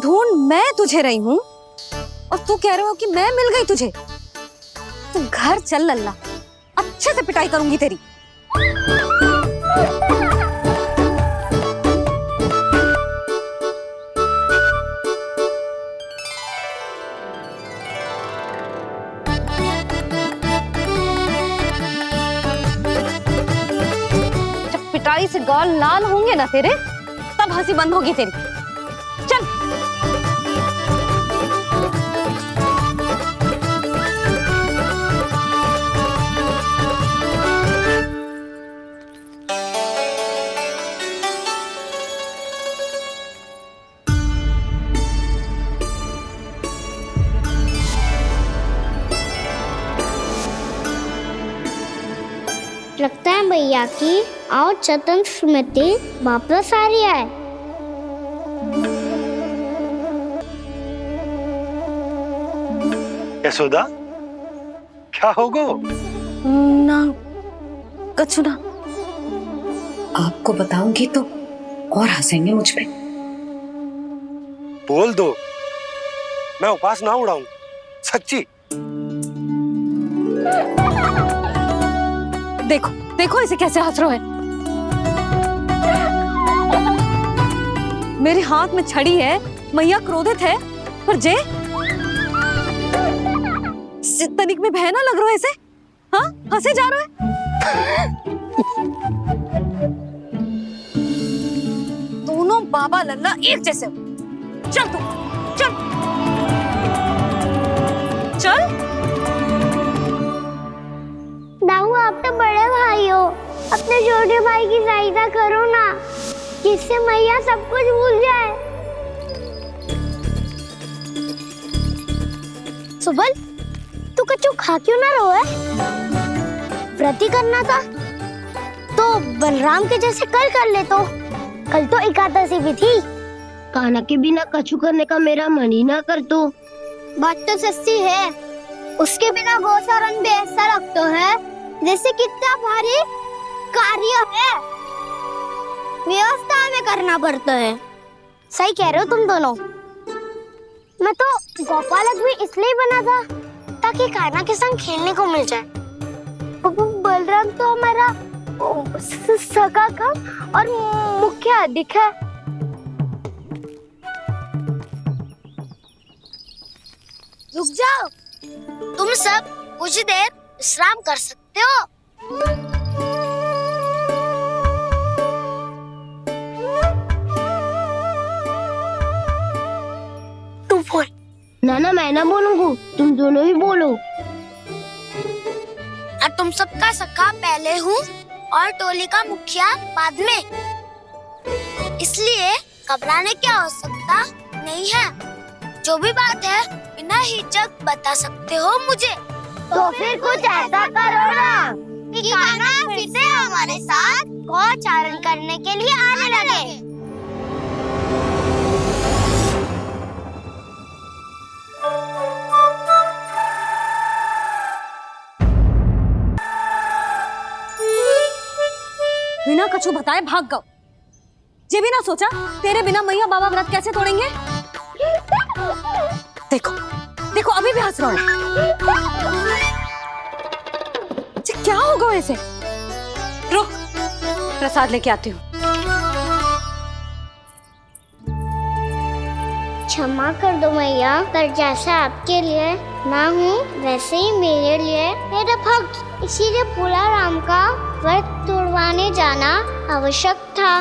S3: ढूंढ मैं तुझे रही हूँ और तू कह रहे हो कि मैं मिल गई तुझे। तू घर चल लल्ला, अच्छे से पिटाई करूंगी तेरी। जब पिटाई से गाल लाल होंगे ना तेरे, तब हंसी बंद होगी तेरी। चल।
S2: लगता है भैया की और चतन स्मृति वापस आ रही है।
S4: यशोदा, क्या होगो?
S3: ना कछु ना। आपको बताऊंगी तो और हंसेंगे मुझ पे।
S4: बोल दो, मैं उपास ना उड़ाऊं, सच्ची।
S3: देखो देखो इसे कैसे हंस रहा है। मेरे हाथ में छड़ी है, मैया क्रोधित है, पर जे तनिक में बहना लग रहा है इसे। हाँ, हंसे जा रहा है। दोनों बाबा लल्ला एक जैसे हो। चल तू, चल चल।
S2: दाऊ, आप तो बड़े भाई हो, अपने छोटे भाई की सहायता करो ना, जिससे मैया सब कुछ भूल जाए। सुबल, तू कच्चू खा क्यों ना रो है? व्रत ही करना था तो बलराम के जैसे कल कर ले। तो कल तो एकादशी भी थी। कान्हा के बिना कछु करने का मेरा मन ही ना कर। तो बात तो सच्ची है, उसके बिना गोचारण भी ऐसा लगता है जैसे कितना भारी कार्य है, व्यवस्था में करना पड़ता है। सही कह रहे हो तुम दोनों। मैं तो गोपालक भी इसलिए बना था ताकि कान्हा के संग खेलने को मिल जाए। बलराम तो हमारा सगा कम और मुख्य अधिक है। रुक जाओ, तुम सब कुछ देर विश्राम कर सकते हो। तू बोल। ना मैं ना बोलूंगा, तुम दोनों ही बोलो। और तुम सबका सखा पहले हूँ और टोली का मुखिया बाद में, इसलिए घबराने की आवश्यकता नहीं है। जो भी बात है बिना हिचक बता सकते हो मुझे। तो फिर कुछ ऐसा करो ना कि कान्हा फिर से हमारे साथ गोचारण करने के लिए आने लगे।
S3: बिना कछु बताए भाग गओ। ये भी ना सोचा तेरे बिना मैया बाबा व्रत कैसे तोड़ेंगे। देखो देखो अभी भी हंस रहा है। क्या होगा वैसे? रुक, प्रसाद लेके आती हूँ।
S2: क्षमा कर दो मैया, पर जैसा आपके लिए ना हूँ वैसे ही मेरे लिए मेरा भक्त, इसीलिए भोला राम का व्रत तोड़वाने जाना आवश्यक था।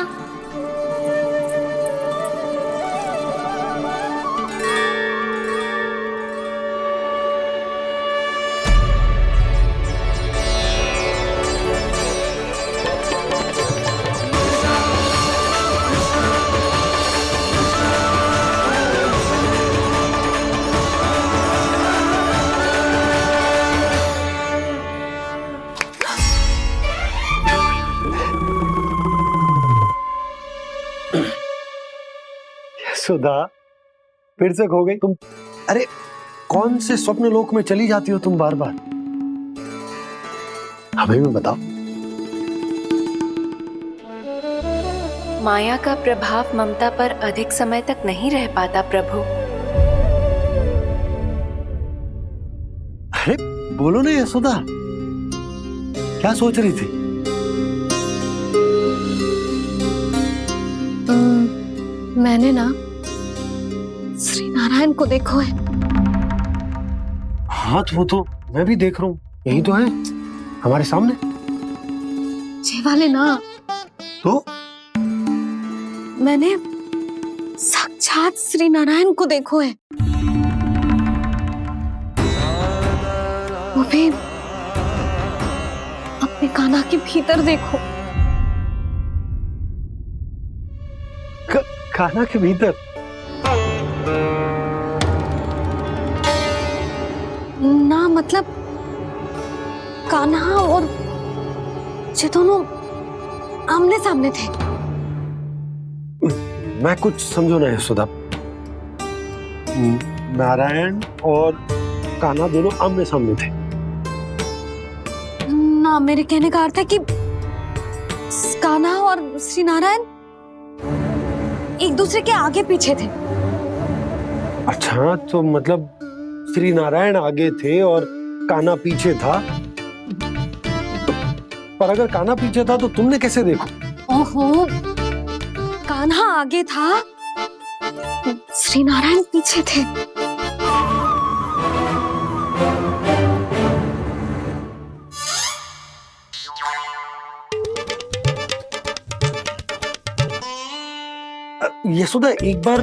S4: सुधा, फिर से खो गई तुम। अरे कौन से स्वप्न लोक में चली जाती हो तुम बार बार? हमें भी बताओ।
S5: माया का प्रभाव ममता पर अधिक समय तक नहीं रह पाता प्रभु।
S4: अरे बोलो ना यशोदा, क्या सोच रही थी?
S3: मैंने ना श्री नारायण को देखो है।
S4: हाँ तो वो तो मैं भी देख रहा हूँ, यही तो है हमारे सामने।
S3: ये वाले ना,
S4: तो
S3: मैंने साक्षात श्री नारायण को देखो है, वो भी अपने कान्हा के भीतर देखो।
S4: कान्हा के भीतर?
S3: ना मतलब कान्हा और ये दोनों आमने सामने थे।
S4: मैं कुछ समझो ना यशोदा। नारायण और कान्हा दोनों आमने सामने थे?
S3: ना, मेरे कहने का अर्थ है कि कान्हा और श्री नारायण एक दूसरे के आगे पीछे थे।
S4: अच्छा, तो मतलब श्री नारायण आगे थे और कान्हा पीछे था। पर अगर कान्हा पीछे था तो तुमने कैसे देखो?
S3: ओहो, कान्हा आगे था, श्री नारायण पीछे थे।
S4: यशोदा, एक बार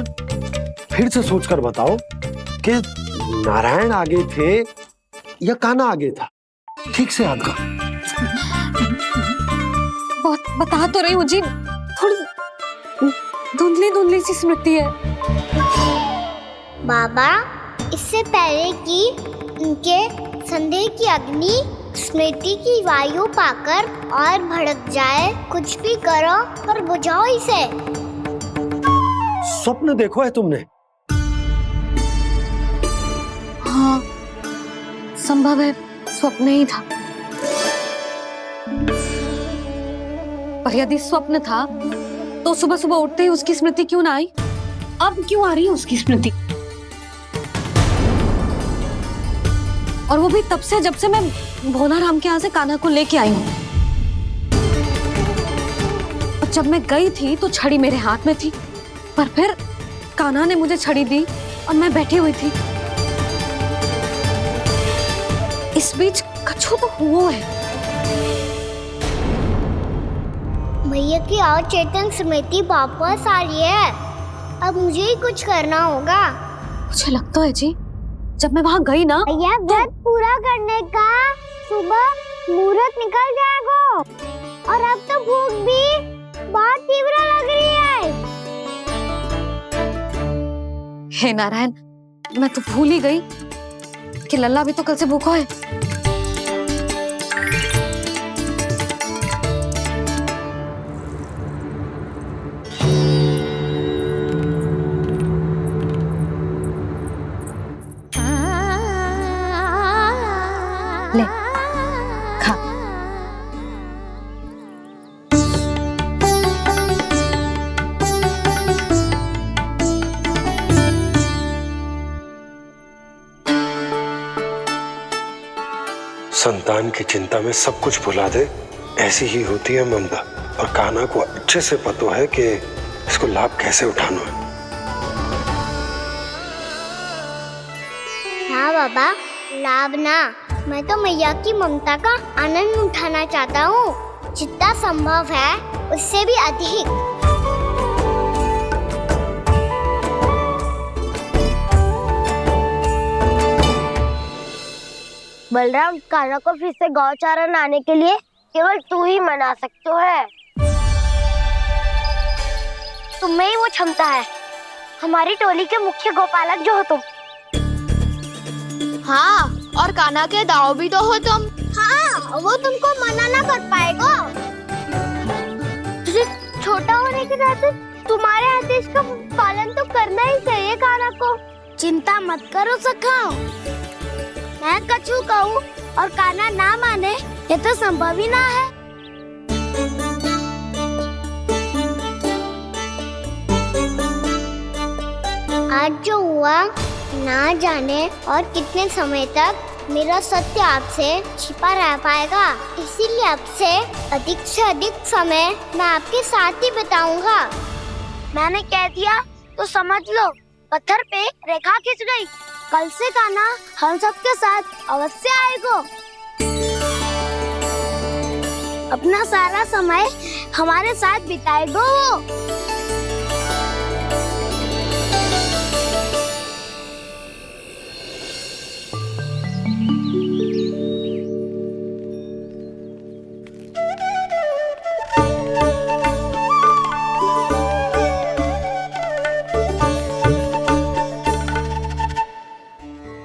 S4: फिर से सोचकर बताओ कि नारायण आगे थे या कान्हा आगे था? ठीक से याद कर।
S3: बहुत बता तो रही हूँ जी, थोड़ी धुंधली धुंधली सी स्मृति है।
S2: बाबा, इससे पहले कि उनके संदेह की अग्नि स्मृति की वायु पाकर और भड़क जाए, कुछ भी करो पर बुझाओ इसे।
S4: स्वप्न देखो है तुमने?
S3: हाँ, संभव है स्वप्न ही था। पर यदि स्वप्न था तो सुबह सुबह उठते ही उसकी स्मृति क्यों ना आई? अब क्यों आ रही है उसकी स्मृति? और वो भी तब से जब से मैं भोलाराम के यहाँ से कान्हा को लेके आई हूँ। और जब मैं गई थी तो छड़ी मेरे हाथ में थी, पर फिर कान्हा ने मुझे छड़ी दी और मैं बैठी हुई थी। इस बीच कछु तो हुआ है।
S2: भैया की अचेतन स्मृति वापस आ रही है। अब मुझे ही कुछ करना होगा।
S3: मुझे लगता है जी, जब मैं वहाँ गई ना,
S2: भैया व्रत पूरा करने का सुबह मुहूर्त निकल जाएगा और अब तो भूख भी बहुत तीव्र लग रही है।
S3: हे नारायण, मैं तो भूल ही गई कि लल्ला भी तो कल से भूखा है। ले, खा।
S4: संतान की चिंता में सब कुछ भुला दे, ऐसी ही होती है ममता। और कान्हा को अच्छे से पता है कि इसको लाभ कैसे उठाना है।
S2: हाँ बाबा, लाभ ना, मैं तो मैया की ममता का आनंद उठाना चाहता हूँ, जितना संभव है उससे भी अधिक। बलराम, कान्हा को फिर से गौचारण आने के लिए केवल तू ही मना सकते है। तुम्हें ही वो क्षमता है, हमारी टोली के मुख्य गोपालक जो हो तुम। हाँ, और कान्हा के दाव भी तो हो तुम। हाँ, वो तुमको मना ना कर पाएगा। तुझे छोटा होने के नाते तुम्हारे आदेश का पालन तो करना ही चाहिए कान्हा को। चिंता मत करो सखा, मैं कछु कहूँ और कान्हा ना माने ये तो संभव ही ना है। आज जो हुआ ना जाने और कितने समय तक मेरा सत्य आपसे छिपा रह पाएगा, इसीलिए आपसे अधिक से अधिक समय मैं आपके साथ ही बिताऊंगा। मैंने कह दिया तो समझ लो, पत्थर पे रेखा खिंच गई। कल से कान्हा हम सबके साथ अवश्य आएगा। अपना सारा समय हमारे साथ बिताएगा वो।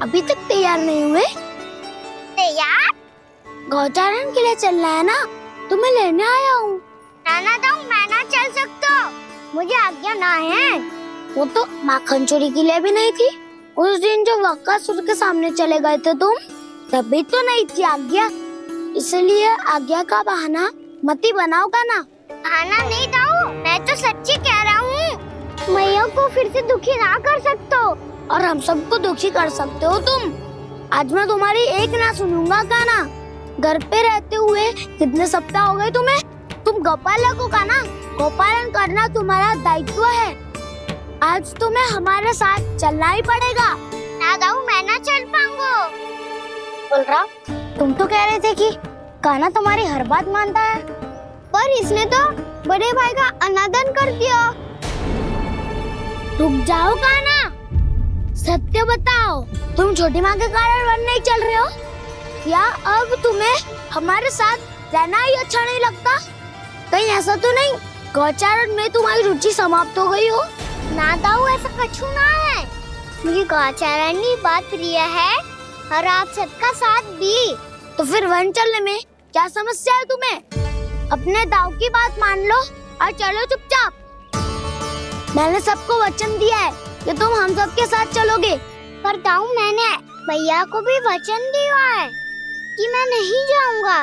S2: अभी तक तैयार नहीं हुए? तैयार? गौचारण के लिए चलना है ना, तुम्हें लेने आया हूँ। नाना दाऊ, मैं ना चल सकता, मुझे आज्ञा ना है। वो तो माखन चोरी के लिए भी नहीं थी। उस दिन जो वक्कासुर के सामने चले गए थे तुम, तभी तो नहीं थी आज्ञा। इसलिए आज्ञा का बहाना मत ही बनाओगा ना। बहाना नहीं दाऊ, मैं तो सच्ची कह रहा हूँ। मैया को फिर से दुखी ना कर सकते हो और हम सबको दुखी कर सकते हो तुम। आज मैं तुम्हारी एक ना सुनूंगा कान्हा। घर पे रहते हुए कितने सप्ताह हो गए तुम्हें? तुम गोपालक हो कान्हा, गोपालन करना तुम्हारा दायित्व है। आज तुम्हें हमारे साथ चलना ही पड़ेगा। ना दाऊ, मैं ना चल पाऊंगा। बलराम, तुम तो कह रहे थे कि कान्हा तुम्हारी हर बात मानता है, पर इसने तो बड़े भाई का अनादर कर दिया। रुक जाओ कान्हा, सत्य बताओ, तुम छोटी माँ के कारण वन नहीं चल रहे हो या अब तुम्हें हमारे साथ रहना ही अच्छा नहीं लगता? कहीं ऐसा तो नहीं गौचारण में तुम्हारी रुचि समाप्त हो गई हो? ना दाऊ, ऐसा कछु ना है। मुझे गौचारण की बात प्रिय है और आप सबका साथ भी। तो फिर वन चलने में क्या समस्या है तुम्हें? अपने दाऊ की बात मान लो और चलो चुपचाप। मैंने सबको वचन दिया है कि तुम हम सबके साथ चलोगे। पर दाऊ, मैंने भैया को भी वचन दिया है कि मैं नहीं जाऊंगा।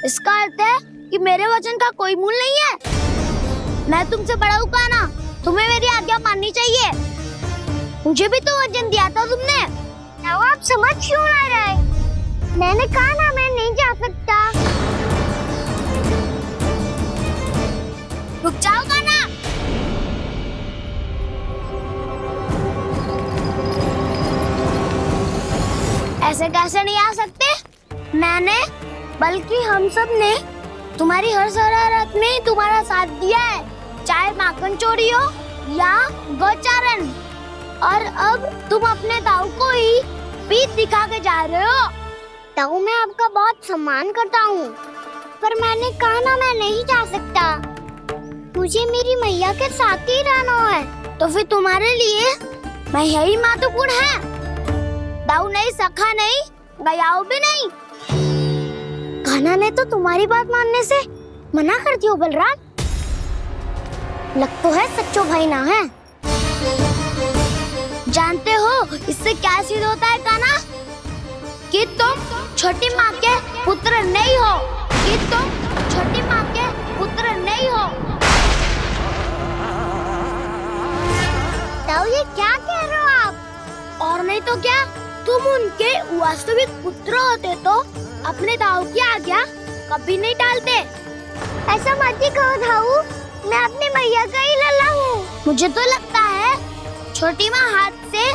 S2: इसका अर्थ है कि मेरे वचन का कोई मूल नहीं है। मैं तुमसे बड़ा हूँ कान्हा, तुम्हें मेरी आज्ञा माननी चाहिए। मुझे भी तो वचन दिया था तुमने। दाऊ, आप समझ क्यों आ रहे? मैंने कहा ना मैं नहीं जा सकता। रुक जाओ कान्हा। ऐसे कैसे नहीं आ सकते? मैंने बल्कि हम सब ने तुम्हारी हर शरारत में तुम्हारा साथ दिया है, चाहे माखन चोरी हो या गौचारण। और अब तुम अपने दाऊ को ही पीठ दिखा के जा रहे हो। दाऊ, मैं आपका बहुत सम्मान करता हूँ, पर मैंने कहा ना मैं नहीं जा सकता। मुझे मेरी मैया के साथ ही रहना है। तो फिर तुम्हारे लिए मैं यही महत्वपूर्ण है। दाऊ नहीं, सखा नहीं, गयाऊ भी नहीं। कान्हा ने तो तुम्हारी बात मानने से मना कर दिया बलराम। लग तो है सच्चो भाई ना है। जानते हो इससे क्या सिद्ध होता है कान्हा? कि तुम छोटी माँ के पुत्र नहीं हो, कि तुम छोटी माँ के पुत्र नहीं हो। दाऊ, ये क्या कह रहे हो आप? और नहीं तो क्या, तुम उनके वास्तविक पुत्र होते तो अपने दाऊ की आज्ञा कभी नहीं टालते। ऐसा मत ही कहो दाऊ, मैं अपने मैया का ही लल्ला हूँ। मुझे तो लगता है छोटी माँ हाथ से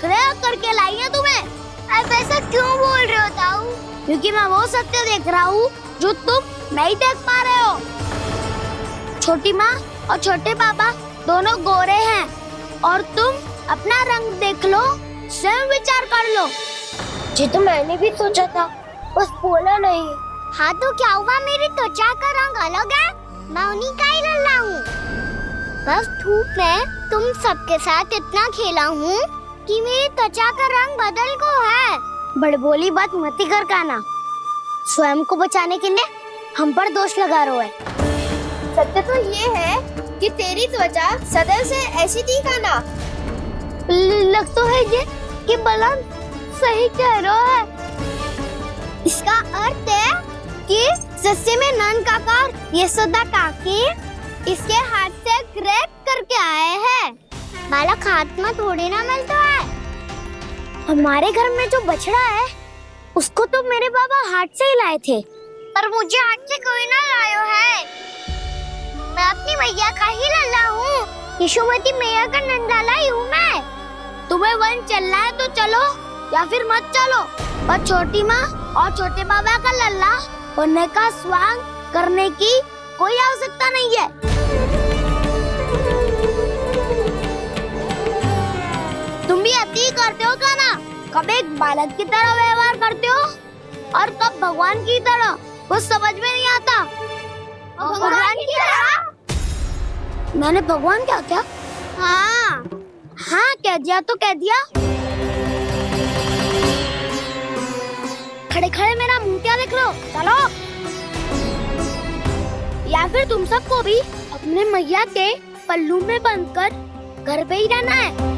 S2: ग्रह करके लाई है तुम्हें। आप ऐसा क्यों बोल रहे हो दाऊ? क्योंकि मैं वो सत्य देख रहा हूँ जो तुम नहीं देख पा रहे हो। छोटी माँ और छोटे पापा दोनों गोरे हैं और तुम अपना रंग देख लो, स्वयं विचार कर लो। जी तो मैंने भी सोचा था, बस बोला नहीं। हाँ तो क्या हुआ, मेरी त्वचा का रंग अलग है, मैं उन्हीं का ही लल्ला हूँ। बस धूप में तुम सबके साथ इतना खेला हूँ कि मेरी त्वचा का रंग बदल को है। बड़बोली बात मत ही कर कान्हा, स्वयं को बचाने के लिए हम पर दोष लगा रहे हो। सत्य तो ये है कि तेरी त्वचा सदैव से ऐसी थी खाना। लग तो है ये कि बलम सही कह रहा है। इसका अर्थ है कि सस्ते में नन काका यशोदा काकी इसके हाथ से ग्रेप करके आए हैं। बालक हाथ में थोड़ी ना मिलता है। हमारे घर में जो बछड़ा है उसको तो मेरे बाबा हाथ से ही लाए थे, पर मुझे हाथ से कोई ना लायो है। मैं अपनी मैया का ही लल्ला हूँ, यशोमती मैया का नंदलाला ही हूँ मैं। तुम्हें वन चलना है तो चलो या फिर मत चलो, और छोटी माँ और छोटे बाबा का लल्ला होने का स्वांग करने की कोई आवश्यकता नहीं है। तुम भी अति करते हो क्या ना? कब एक बालक की तरह व्यवहार करते हो और कब भगवान की तरह, कुछ समझ में नहीं आता। भगवान की तरह? मैंने भगवान क्या क्या? हाँ हाँ कह दिया तो कह दिया। खड़े खड़े मेरा मुंह क्या देख रहे हो? चलो। या फिर तुम सबको भी अपने मैया के पल्लू में बंधकर घर पे ही रहना है।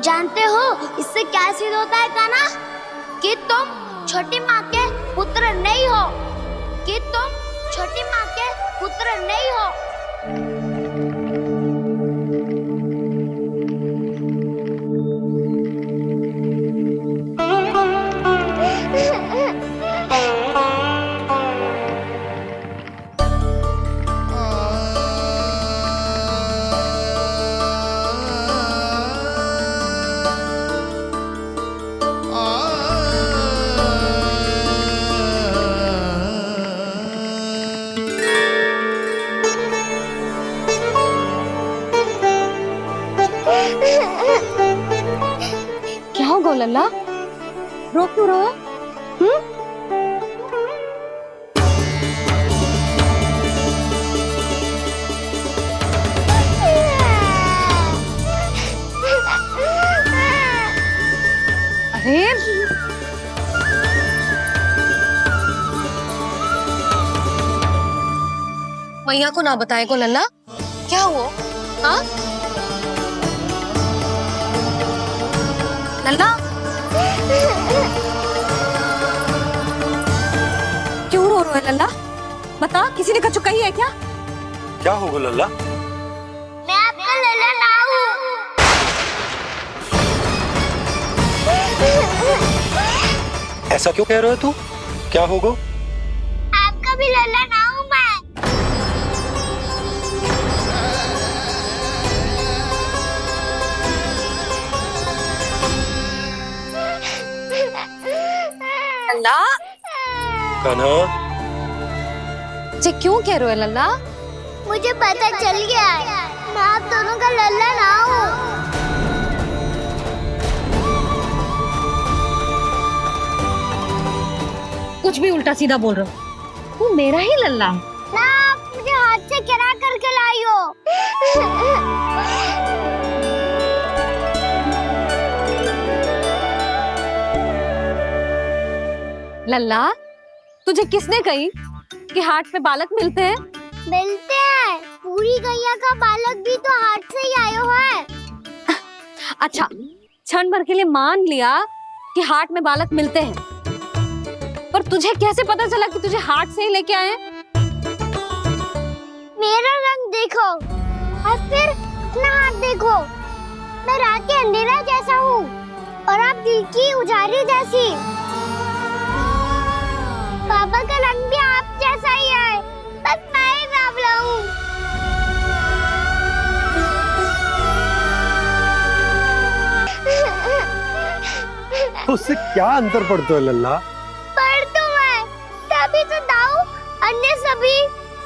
S2: जानते हो इससे क्या सिद्ध होता है काना? कि तुम छोटी माँ के पुत्र नहीं हो, कि तुम छोटी माँ के पुत्र नहीं हो।
S3: क्या हो गो लल्ला, रो क्यों रहा है? अरे मैया को ना बताए को लल्ला, क्या हुआ? हाँ लल्ला, क्यों रो रहा है लल्ला? बता, किसी ने कुछ कही है क्या?
S4: क्या होगा लल्ला?
S2: मैं आपका लल्ला ना हूँ।
S4: ऐसा क्यों कह रहे हो तू? क्या होगा?
S2: आपका भी लल्ला ना हूँ मैं।
S3: लल्ला,
S4: कान्हा,
S3: ये क्यों कह रहे हो लल्ला?
S2: मुझे पता चल गया है, मैं आप दोनों का लल्ला ना हूँ।
S3: कुछ भी उल्टा सीधा बोल रहे हो, तू मेरा ही लल्ला है
S2: ना। आप मुझे हाथ से गिरा करके लाई हो।
S3: लल्ला, तुझे किसने कही कि हाट में बालक मिलते हैं?
S2: मिलते हैं, पूरी गैया का बालक भी तो हाट से ही आयो है।
S3: अच्छा, क्षण भर के लिए मान लिया कि हाट में बालक मिलते हैं, पर तुझे कैसे पता चला कि तुझे हाट से ही लेके आए?
S2: मेरा रंग देखो और फिर अपना हाथ देखो। मैं रात के अंधेरा जैसा हूँ और आप दिल की उजाली जैसी। पापा का रंग भी आप जैसा ही है, बस मैं ही बावला हूँ।
S4: उससे क्या अंतर पड़ता है लल्ला?
S2: पर तो मैं तभी तो दाऊ अन्य सभी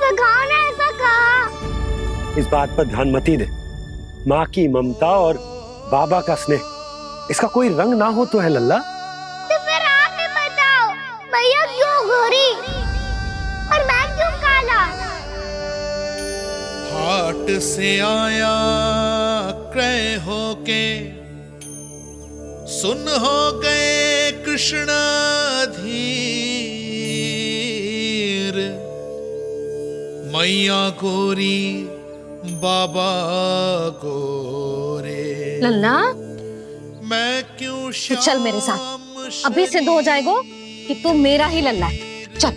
S2: सखाओ ने ऐसा कहा।
S4: इस बात पर ध्यान मत ही दे। माँ की ममता और बाबा का स्नेह, इसका कोई रंग ना हो तो है लल्ला?
S2: तो फिर आप ही बताओ, भैया क्यों गोरी और मैं क्यों काला?
S14: हाट से आया क्रय होके सुन हो गए कृष्ण धीर, मैया गोरी बाबा गोरे।
S3: लल्ला
S14: मैं क्यों
S3: तो चल मेरे साथ, अभी सिद्ध हो जाएगा कि तू मेरा ही लल्ला है। चल।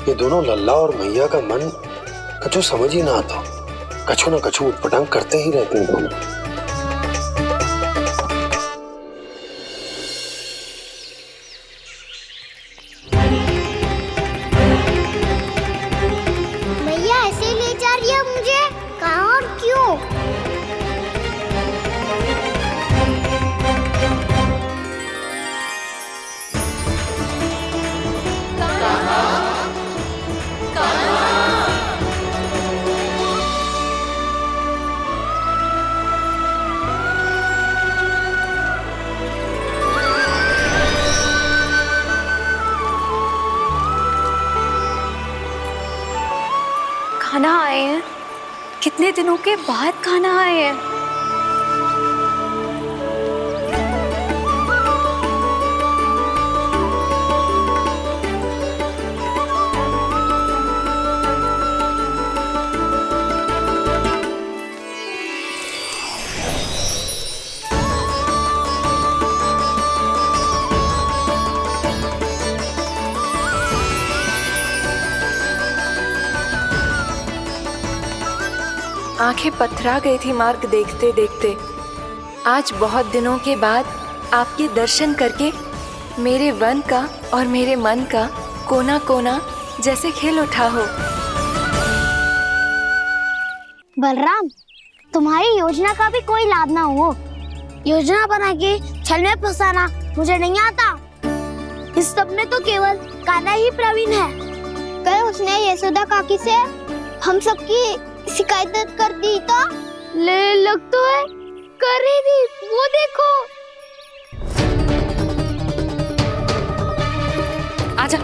S4: ये दोनों लल्ला और मैया का मन कछु समझ ही ना आता, कछु ना कछु उटपटांग करते ही रहते हैं दोनों।
S2: भैया ऐसे ले जा रही है मुझे, कहाँ और क्यों?
S13: खाना आए हैं, कितने दिनों के बाद खाना आए हैं।
S5: आंखें पथरा गई थी मार्ग देखते देखते। आज बहुत दिनों के बाद आपके दर्शन करके मेरे वन का और मेरे मन का कोना कोना जैसे खिल उठा हो।
S2: बलराम, तुम्हारी योजना का भी कोई लाभ ना हो। योजना बना के छल में फंसाना मुझे नहीं आता। इस सब में तो केवल कान्हा ही प्रवीण है। कल उसने यशोदा काकी से हम सबकी शिकायत कर दी तो लग तो है कर ही दी, वो देखो।
S3: आजा।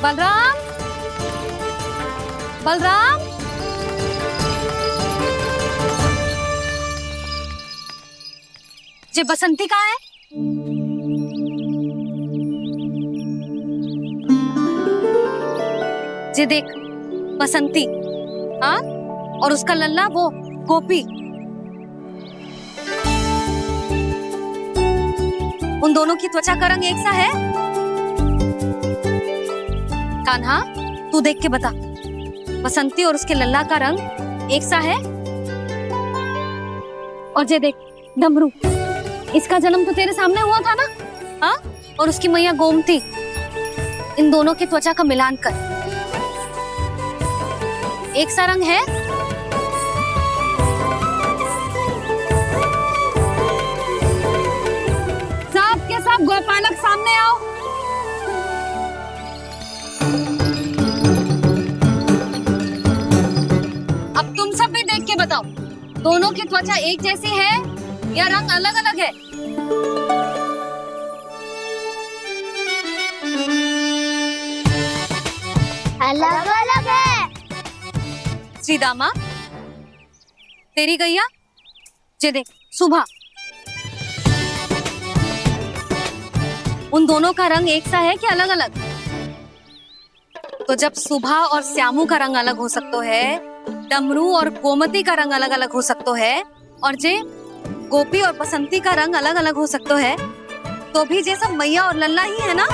S3: बलराम, बलराम, जे बसंती कहाँ है? जे देख बसंती, हाँ, और उसका लल्ला वो गोपी। उन दोनों की त्वचा का रंग एक सा है? कान्हा, तू देख के बता, बसंती और उसके लल्ला का रंग एक सा है? और ये देख डमरू, इसका जन्म तो तेरे सामने हुआ था ना? हाँ? और उसकी मैया गोमती, इन दोनों की त्वचा का मिलान कर, एक सा रंग है? सब के सब गोपालक सामने आओ। अब तुम सब भी देख के बताओ, दोनों की त्वचा एक जैसी है या रंग अलग अलग है?
S2: अलग अलग है।
S3: श्रीदामा, तेरी गैया, जे देख सुभा, उन दोनों का रंग एक सा है कि अलग अलग? तो जब सुभा और श्यामू का रंग अलग हो सकता है, डमरू और गोमती का रंग अलग अलग हो सकता है, और जे गोपी और बसंती का रंग अलग अलग हो सकता है, तो भी जे सब मैया और लल्ला ही है ना?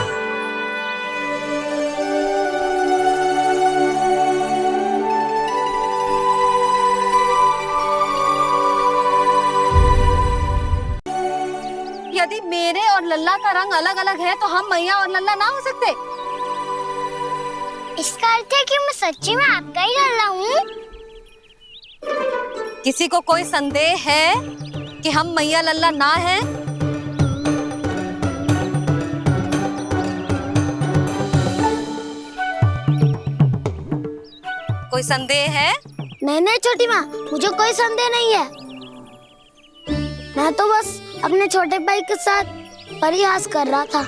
S3: यदि मेरे और लल्ला का रंग अलग अलग है तो हम मैया और लल्ला ना हो सकते?
S2: इसका अर्थ है कि मैं सच्ची में आपका ही लल्ला हूँ?
S3: किसी को कोई संदेह है कि हम मैया लल्ला ना हैं? कोई संदेह है?
S2: नहीं नहीं छोटी माँ, मुझे कोई संदेह नहीं है। मैं तो बस अपने छोटे भाई के साथ परिहास कर रहा था।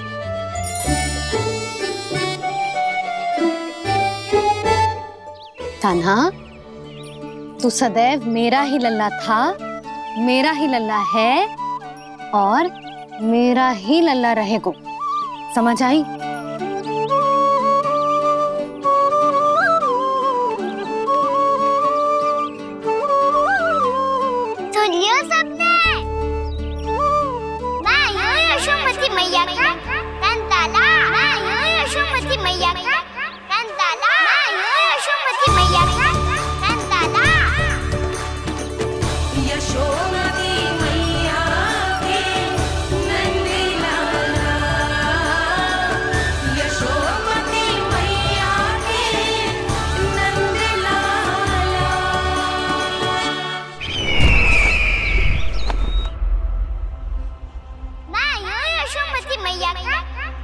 S3: कान्हा, तू सदैव मेरा ही लल्ला था, मेरा ही लल्ला है और मेरा ही लल्ला रहेगा। समझ आई?
S2: सुन लियो सबने, मैं हूँ यशोमती मैया का कंताला, मैं हूँ यशोमती मैया का कंताला, मैं हूँ यशोमती मैया का कंताला।
S15: यशोमती मैया के नंदी लाला, यशोमती मैया के नंदी लाला।
S2: मैं हूँ यशोमती मैया का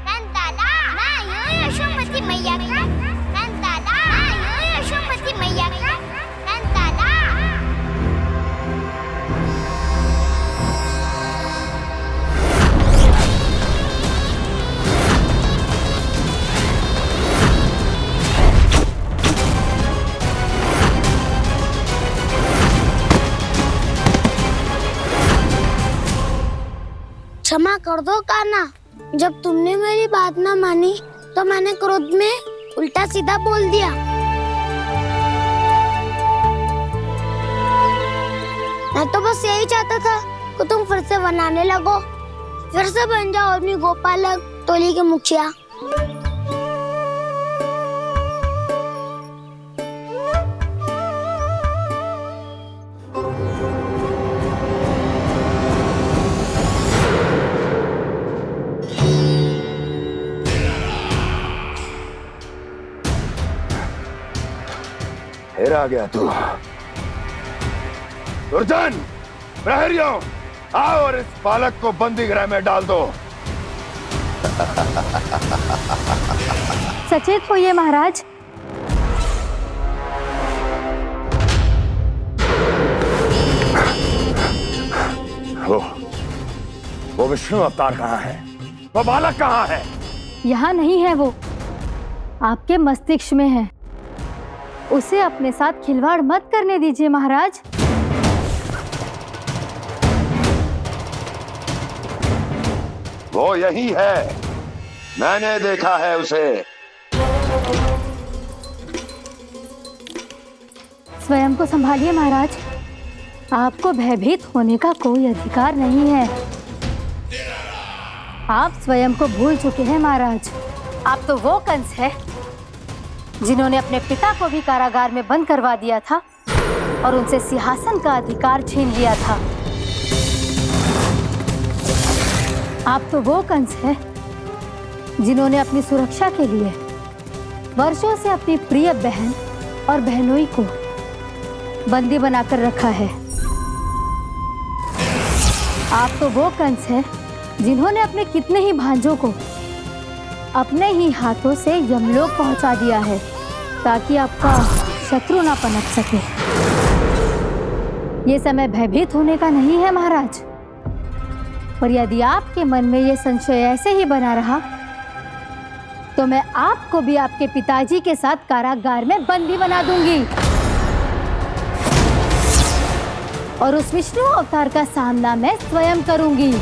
S2: कंताला, मैं हूँ यशोमती मैया का कंताला, मैं हूँ यशोमती मैया का कंताला। क्षमा कर दो कान्हा, जब तुमने मेरी बात ना मानी तो मैंने क्रोध में उल्टा सीधा बोल दिया। मैं तो बस यही चाहता था कि तुम फिर से बनाने लगो, फिर से बन जाओ अपनी गोपालक टोली के मुखिया।
S1: फिर आ गया तू। दुर्जन, प्रहरियों, आओ और इस बालक को बंदी गृह में डाल दो।
S13: सचेत होइए महाराज।
S1: वो विष्णु अवतार कहाँ है? वो बालक कहाँ है?
S13: यहाँ नहीं है वो, आपके मस्तिष्क में है। उसे अपने साथ खिलवाड़ मत करने दीजिए महाराज।
S1: वो यही है, मैंने देखा है उसे।
S13: स्वयं को संभालिए महाराज, आपको भयभीत होने का कोई अधिकार नहीं है। आप स्वयं को भूल चुके हैं महाराज। आप तो वो कंस है जिन्होंने अपने पिता को भी कारागार में बंद करवा दिया था और उनसे सिंहासन का अधिकार छीन लिया था। आप तो वो कंस है जिन्होंने अपनी सुरक्षा के लिए वर्षों से अपनी प्रिय बहन और बहनोई को बंदी बनाकर रखा है। आप तो वो कंस है जिन्होंने अपने कितने ही भांजों को अपने ही हाथों से यमलोक पहुंचा दिया है ताकि आपका शत्रु ना पनप सके। ये समय भयभीत होने का नहीं है महाराज, और यदि आपके मन में ये संशय ऐसे ही बना रहा तो मैं आपको भी आपके पिताजी के साथ कारागार में बंदी बना दूंगी और उस विष्णु अवतार का सामना मैं स्वयं करूंगी।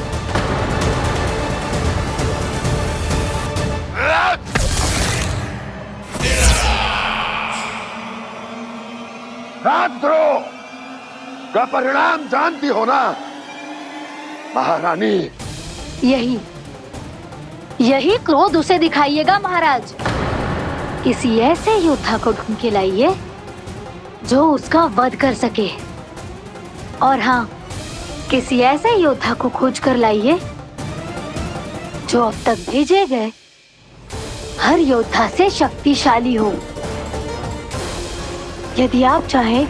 S1: राजद्रोह का परिणाम जानती हो ना महारानी?
S13: यही क्रोध उसे दिखाइएगा महाराज। किसी ऐसे योद्धा को ढूंढ के लाइए जो उसका वध कर सके, और हाँ, किसी ऐसे योद्धा को खोज कर लाइए जो अब तक भेजे गए हर योद्धा से शक्तिशाली हो। यदि आप चाहें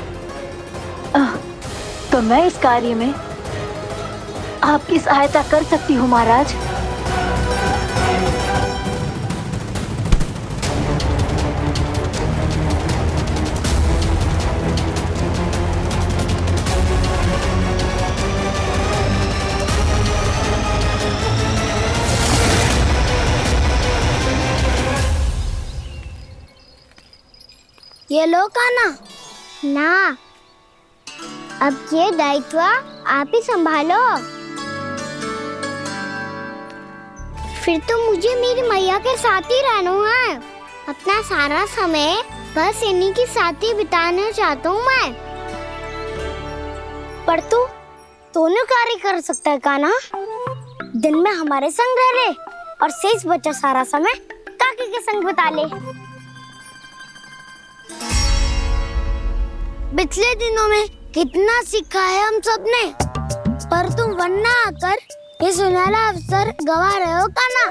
S13: तो मैं इस कार्य में आपकी सहायता कर सकती हूँ महाराज।
S2: ये लो कान्हा। ना, अब ये दायित्व आप ही संभालो। फिर तो मुझे मेरी मैया के साथ ही रहना है। अपना सारा समय बस इन्हीं के साथ ही बिताना चाहता हूँ मैं। पर तू दोनों कार्य कर सकता है कान्हा। दिन में हमारे संग रह ले और शेष बचा सारा समय काकी के संग बिता ले। पिछले दिनों में कितना सीखा है हम सब ने, पर तुम वरना आकर ये सुनहरा अवसर गवा रहे हो कान्हा।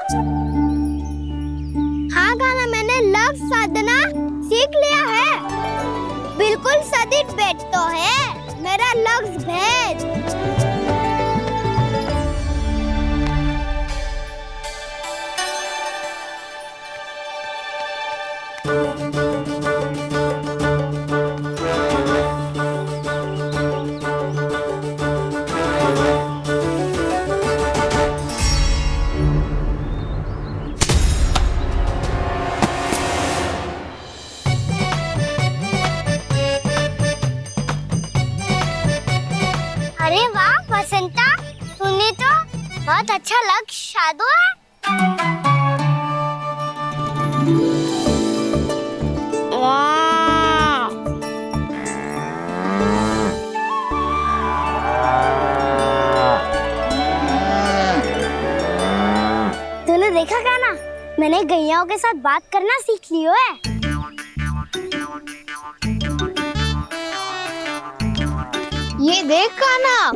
S2: हाँ कान्हा, मैंने लक्ष्य साधना सीख लिया है। बिल्कुल सदित भेद तो है मेरा लक्ष्य भेद। अरे वाह बसंता, तूने तो बहुत अच्छा लक्ष्य साधा है। वाह! तूने देखा कान्हा, मैंने गैयाओं के साथ बात करना सीख लियो है। ये देख कान्हा।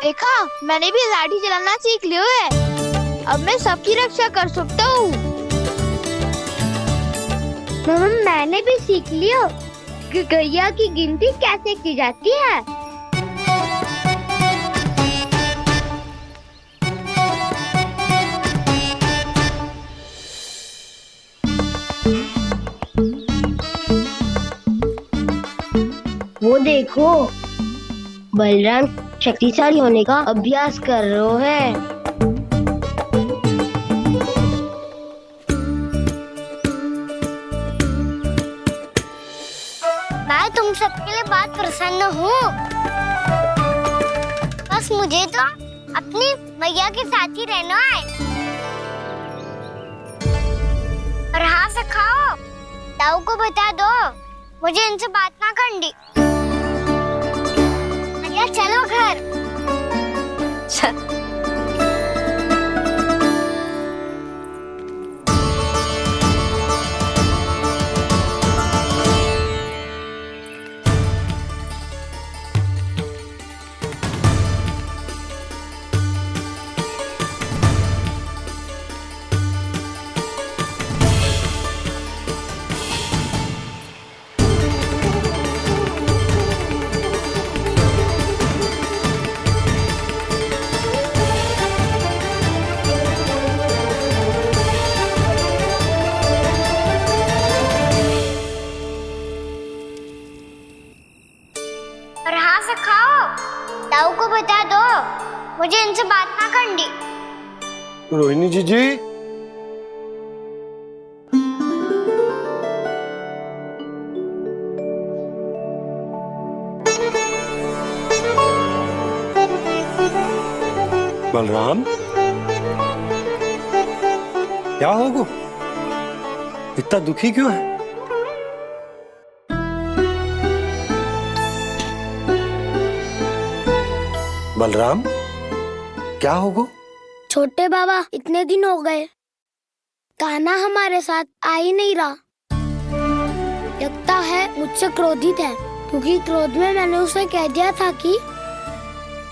S2: देखा, मैंने भी लाठी चलाना सीख लियो है। अब मैं सबकी रक्षा कर सकता हूँ। मैंने भी सीख लियो कि गैया की गिनती कैसे की जाती है। वो देखो, बलराम शक्तिशाली होने का अभ्यास कर रहे हैं। मैं तुम सबके लिए बहुत प्रसन्न हूँ। बस मुझे तो अपनी मैया के साथ ही रहना है। और हाँ से खाओ, ताऊ को बता दो मुझे इनसे बात ना करनी। चलो घर। ताऊ को बता दो मुझे इनसे बात ना करनी।
S4: रोहिणी जी बलराम, क्या होगा? इतना दुखी क्यों है? बलराम, क्या होगा?
S2: छोटे बाबा, इतने दिन हो गए कान्हा हमारे साथ आ ही नहीं रहा। लगता है मुझसे क्रोधित है, क्योंकि क्रोध में मैंने उसे कह दिया था कि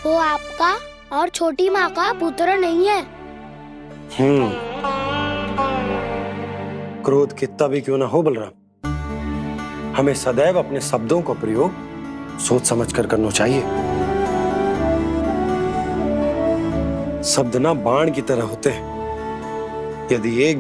S2: वो आपका और छोटी माँ का पुत्र नहीं है।
S4: क्रोध कितना भी क्यों ना हो बलराम, हमें सदैव अपने शब्दों का प्रयोग सोच समझ कर करना चाहिए। शब्द ना बाण की तरह होते हैं, यदि एक